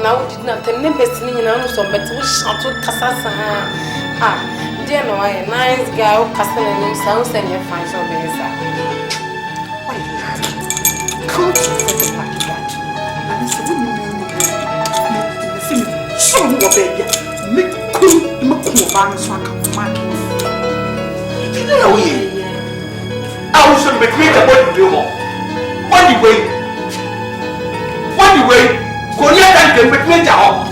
Now, did not tell me best in some but we shall to Cassasa. Dear, no, I a nice guy who Cassan and himself and your fine so better. Can't you say like that? And it's a woman. Show me what baby. Make cool, make man so I can mark it. You know, I was going to make a body do more. What do you wait? Korea can make me down.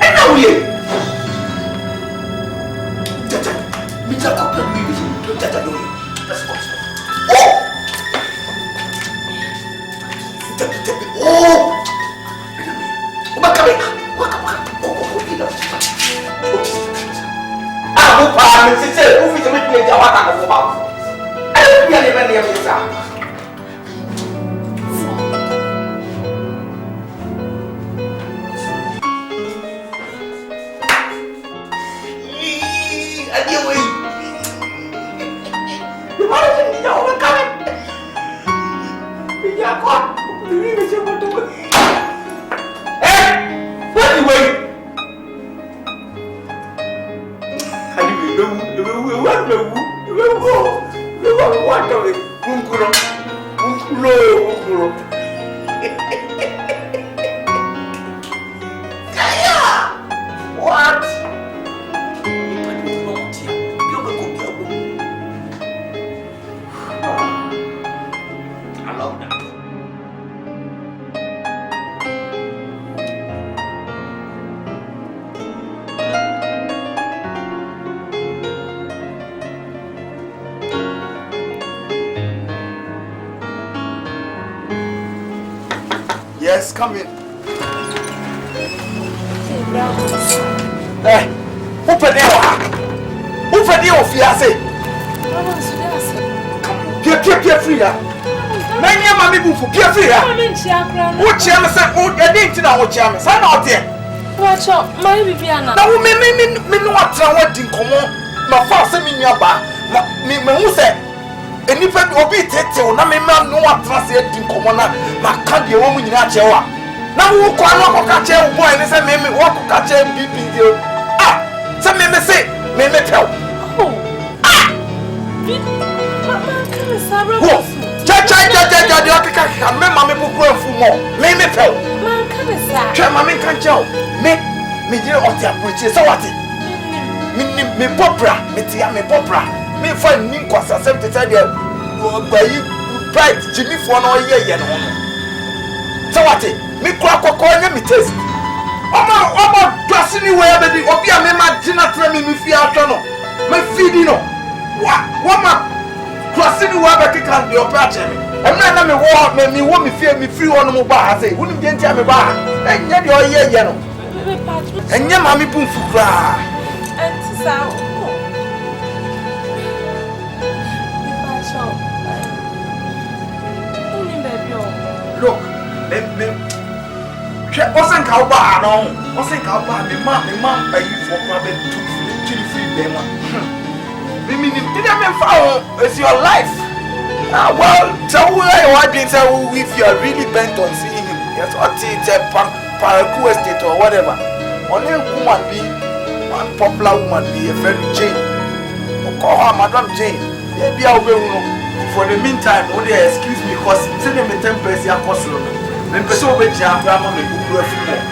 And now we Yes, come in. Hey, open your fiancé. Pia free. Many of my people for Pia free. What chairman said, oh, I didn't know what chairman said out there. Watch out, my Viviana. Now, me know what I want in common. My father sent me your bar. Me who said, and if I will be taken, no man know what translate in common. My can't be a woman in a chair. Now, who can't catch a boy and say, Mammy, what to catch a people? Ah, some men say, Mammy tell. Oh, ah, Mammy will grow for more. Mammy tell. Man, come inside. Mammy can't tell. Me dear Otia, which is what it. Me popra, me tia me popra. Me find Ninquas as if to tell you, by you, bright Jimmy for no year. So what it? Me crack or coin me taste. Omo dressing where the Obia Mema dinner training me fear channel. Me feeding no. What ma crossing where the can be operating. And then me walk me want me fear me free on mobile. I say, wouldn't get me bar. And yet your year. And your mammy boom for cry. And so. Look, wasn't how bad, no, wasn't how bad, the mom, pay for problem to free them. Meaning, didn't even follow, it's your life. Well, tell where you are being said if you are really bent on seeing him. Yes, or it's a parkour estate or whatever. Only woman be one popular woman be a very Jane. Or call her Madam Jane. Maybe I'll be for the meantime, only excuse me because send them a 10 pesos a cost room. Then pursue with your grandma and who are from there.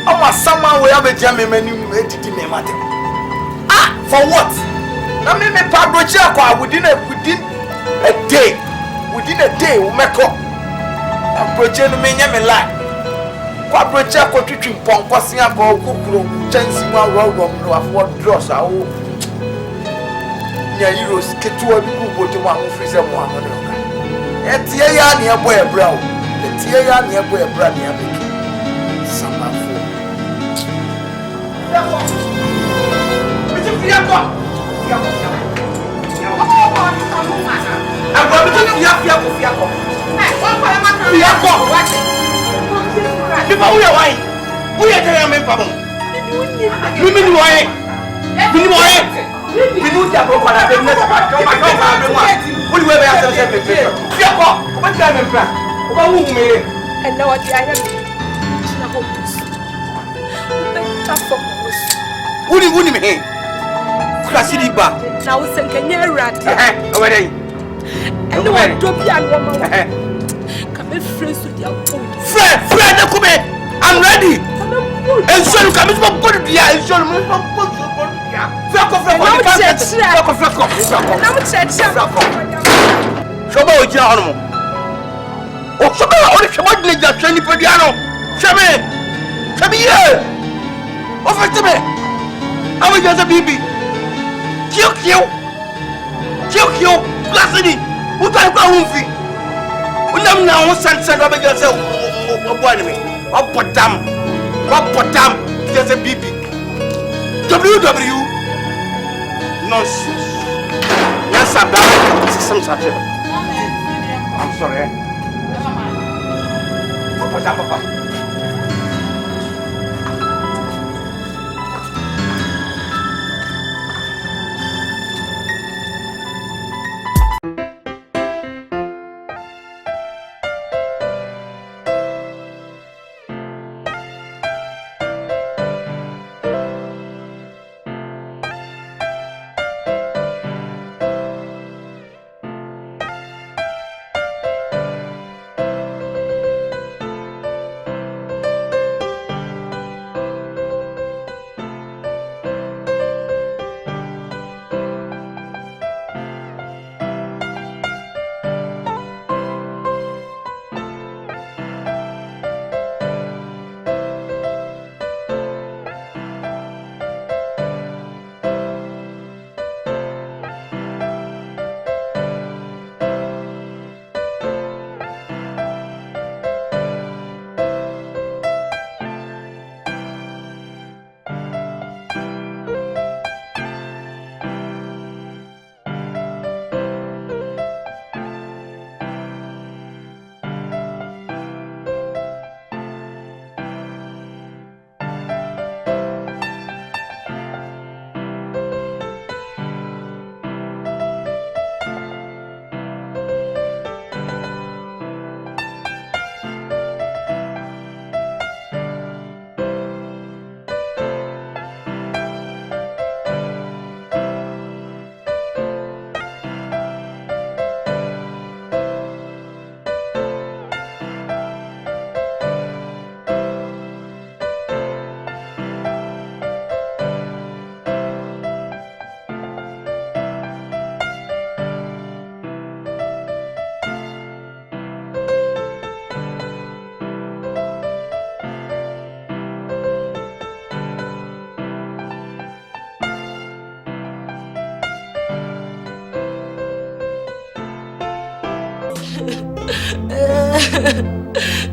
I'm a someone we have a jammy menu to me, madam. Ah, for what? I mean, me Pabrocha within a day. Within a day, we make up. I'm projecting me, me like. Pabrocha ko twitwim ponkosi akọ kokuro chansi wa rom no afọ dross a wo. Nya euros ketuwa bi ku bote mu ahun freezer mu ahun no. Etie ya na ebo ebra o. Etie ya na ebo ebra na abeki. Sama fo. Uni me Krasidi ba na wo senkenya rat over there and what do be an woman come friends to their food friend come I'm ready and so you come to go to the and so you I was just a baby. Kill. Glassy. Who can't go home? We never know sunset of yourself. What bottom? Just a baby. WW. Nonsense. Yes, I'm done. Some such. I'm sorry. Papa.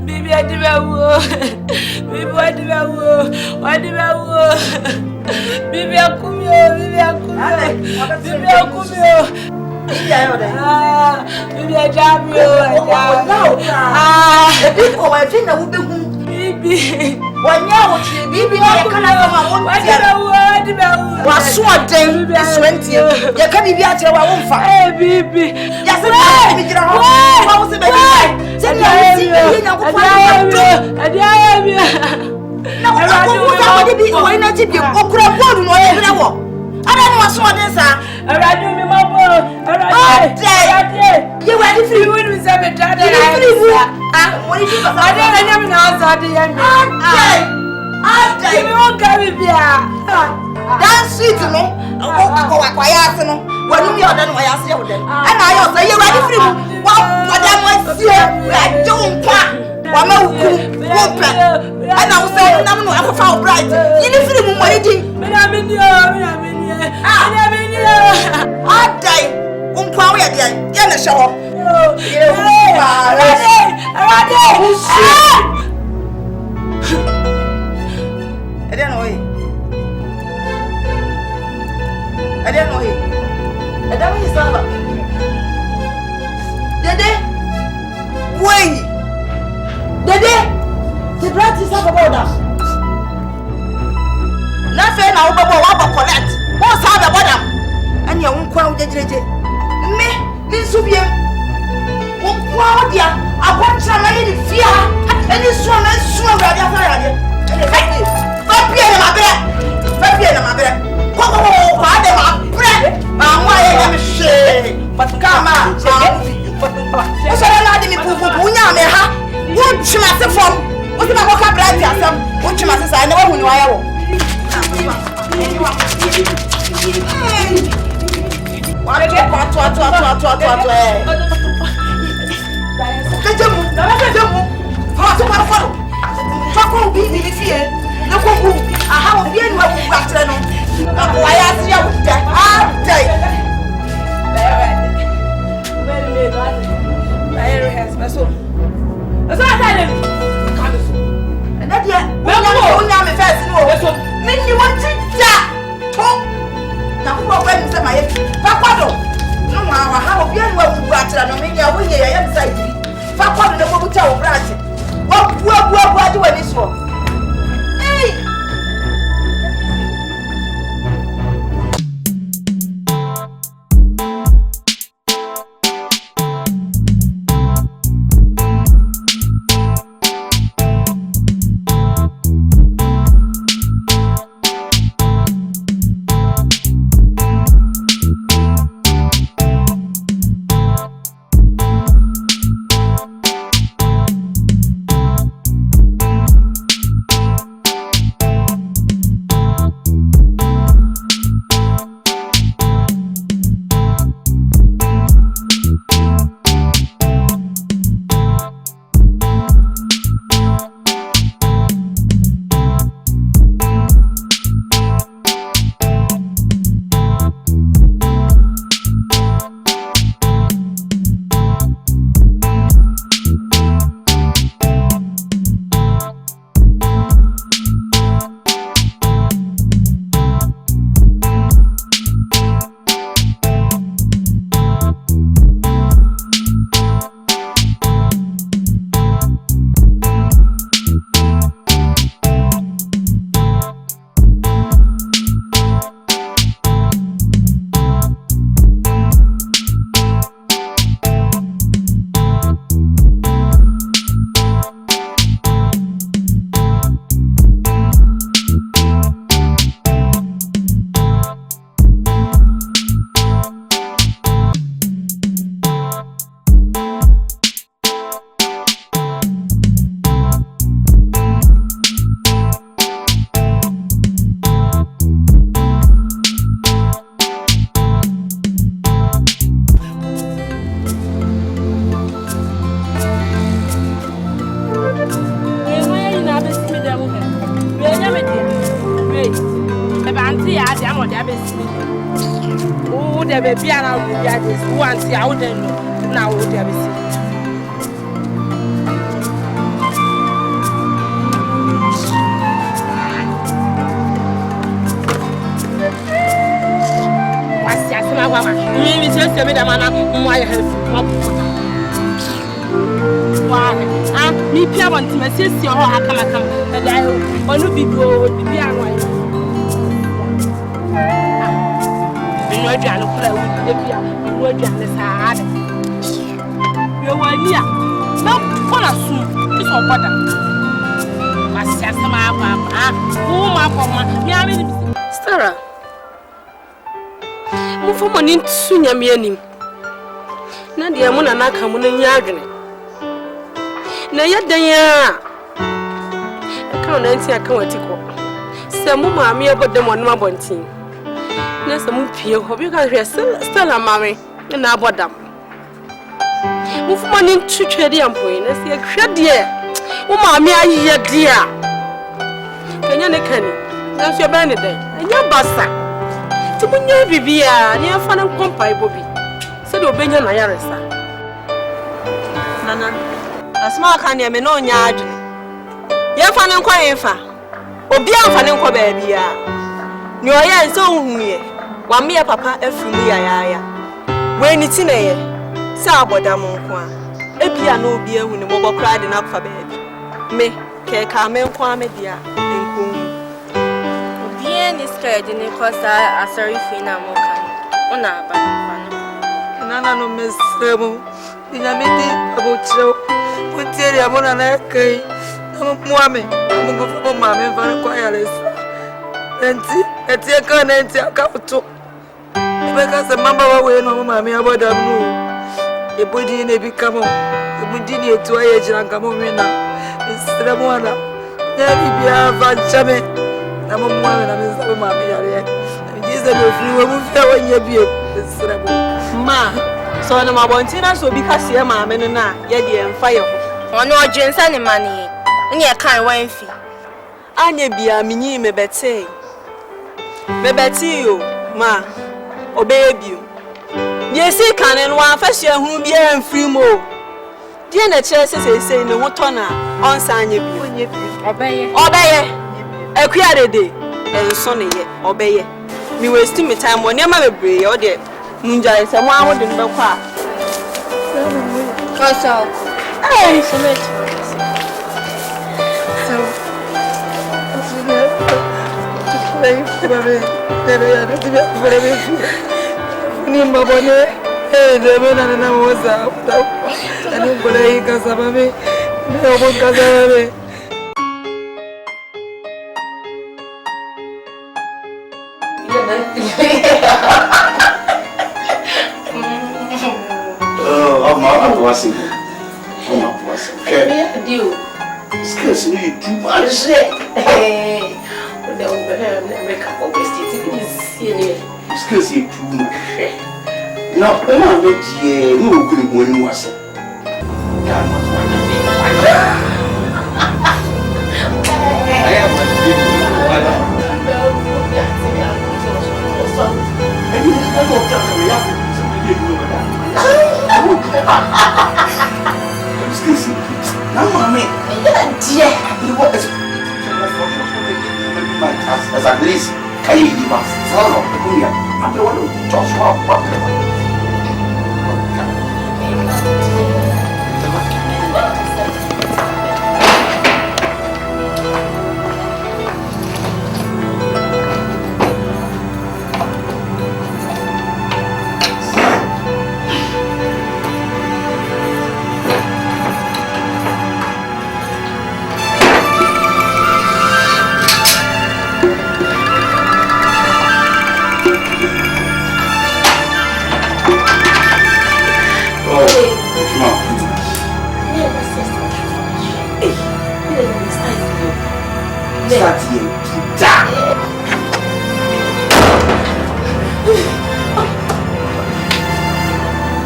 Baby, I do. Bibi akumio. Bibi akumio. Bibi ayo de. Bibi ajamio. Ebi ko wa fi na wo be hu. Bibi. Wanya wo chi bibi na ye kana ma wo ntia. Wa so den eswentie. Ye ka bibi a kire wa wo mfa. Bibi. Ya se bibi kire ho. Wa wo se be bibi. Se ni a si ye na ko pa. Adiaye. Na wo ko sa wo bi wo ina ti bi okura bolu no ye hre wo. Ada ni wa so den sa. Aradu mi mabo. Aradu. Ye wa di free We say me dad. What did you say? I don't know how to do You won't carry beer. That's sweet, no? Quiet, no? When you are done, I ask you then. And I also, you're ready for him. What I want to see, I don't care. One more and I was saying, I'm not a foul bright. You need to be waiting. I'm in I'll die. Umpa, we are there. Get a shower. I don't know it. I don't know it. I don't know his number. Dede? Wait. Dede? The brat is up about us. Nothing now, but what collect? What's how about them? And you won't crowd the JJ. Me, Subia. Wow, dear, I want to marry the fear. And this one is so ready for you. But be in my bed. But be in my bed. Come on, my bread. Why am I shame? But come on, what's allowed me to put Punya? What you must have from? What's my vocabulary? What you must say? I know who I am. What? Me just me the man why have me pia want to see your come and I want to be go the piano. You know, Jan, the piano, you know, Jan, you were near. No, for us soon, it's all better. My sister, my Sarah. Move for money soon, ya meaning. Nadia Mona Naka Munan. Na yadda ya account nanti account ko samu maami abodde monno abontin na samu pie ho bi ka hwe stella maami na abodam mu fuma ni twetwe de ampoi na se hwede e wo maami aye de a kanya ne kani na so be ne den anya basa ti munya bibia ne afa na kompai bobi se de obenya na yaresa nana asma kan ya me no nya adwe ye fa ne nkwa ye fa obi amfa ne nkwa ba bia ni oye nso huye wa me ya papa afimu ya we ni ti na ye sa abodam nkwa ebia na obi ehu ne mobo kra de na akfa ba me ke ka me nkwa me dia enko obi ni scared ni kosa asori fina mo kan ona ba nana no mesemo nyamedi abochiro Puteri amona na kai na muame mungu fo mame vana kwa yales enti etie ka na enti aka uto ebeka se mamba wa we no mame abodam no ebodi na bikamo ebodi ni etu aye jiranga mo mena isra mo ana ya bibia va chame na mo muame na mesa mame yare ndize no fri wo mu fia wanya bie isra mo ma so na mabontina so bi ka se mame no na ye de emfa ye ho ono odwensa ne mane ne e kan wan fi anya bia menyi mebete yo ma obebio yesi kan no wan fa hia hunu bia amfiri mo die na kire sesese ne hoto na onsa anya bio obeye akua dede enso ne ye obeye mi waste me time woni ma bebre o de munja se mo ahode no bekwa Kasa. Hey, so much. So, play for me. Ni mbabone, demena na moza. Ani bole ikasaba me. Ndio kasaba me. Oh, I'm watching. Okay. Deal. Excuse me, too much. Hey. The makeup always serious. Excuse me, too much. Now, when I met you, no good when you was. Excuse me. Now, mommy, dear, you want as at least, can you give us son of the I'm the one who just walked.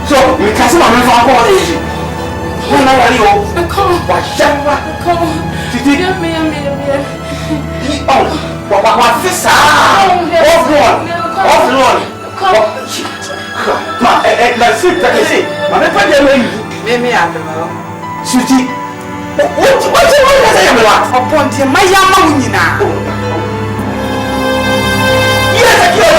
So, we can't see my man for alcohol. When are you? Come on. Did you get me? What this? Off one. Ma, let's see. Ma, let's put them in. Maybe I don't know. Sweetie, what you want to say? Upon my young man, yes, you're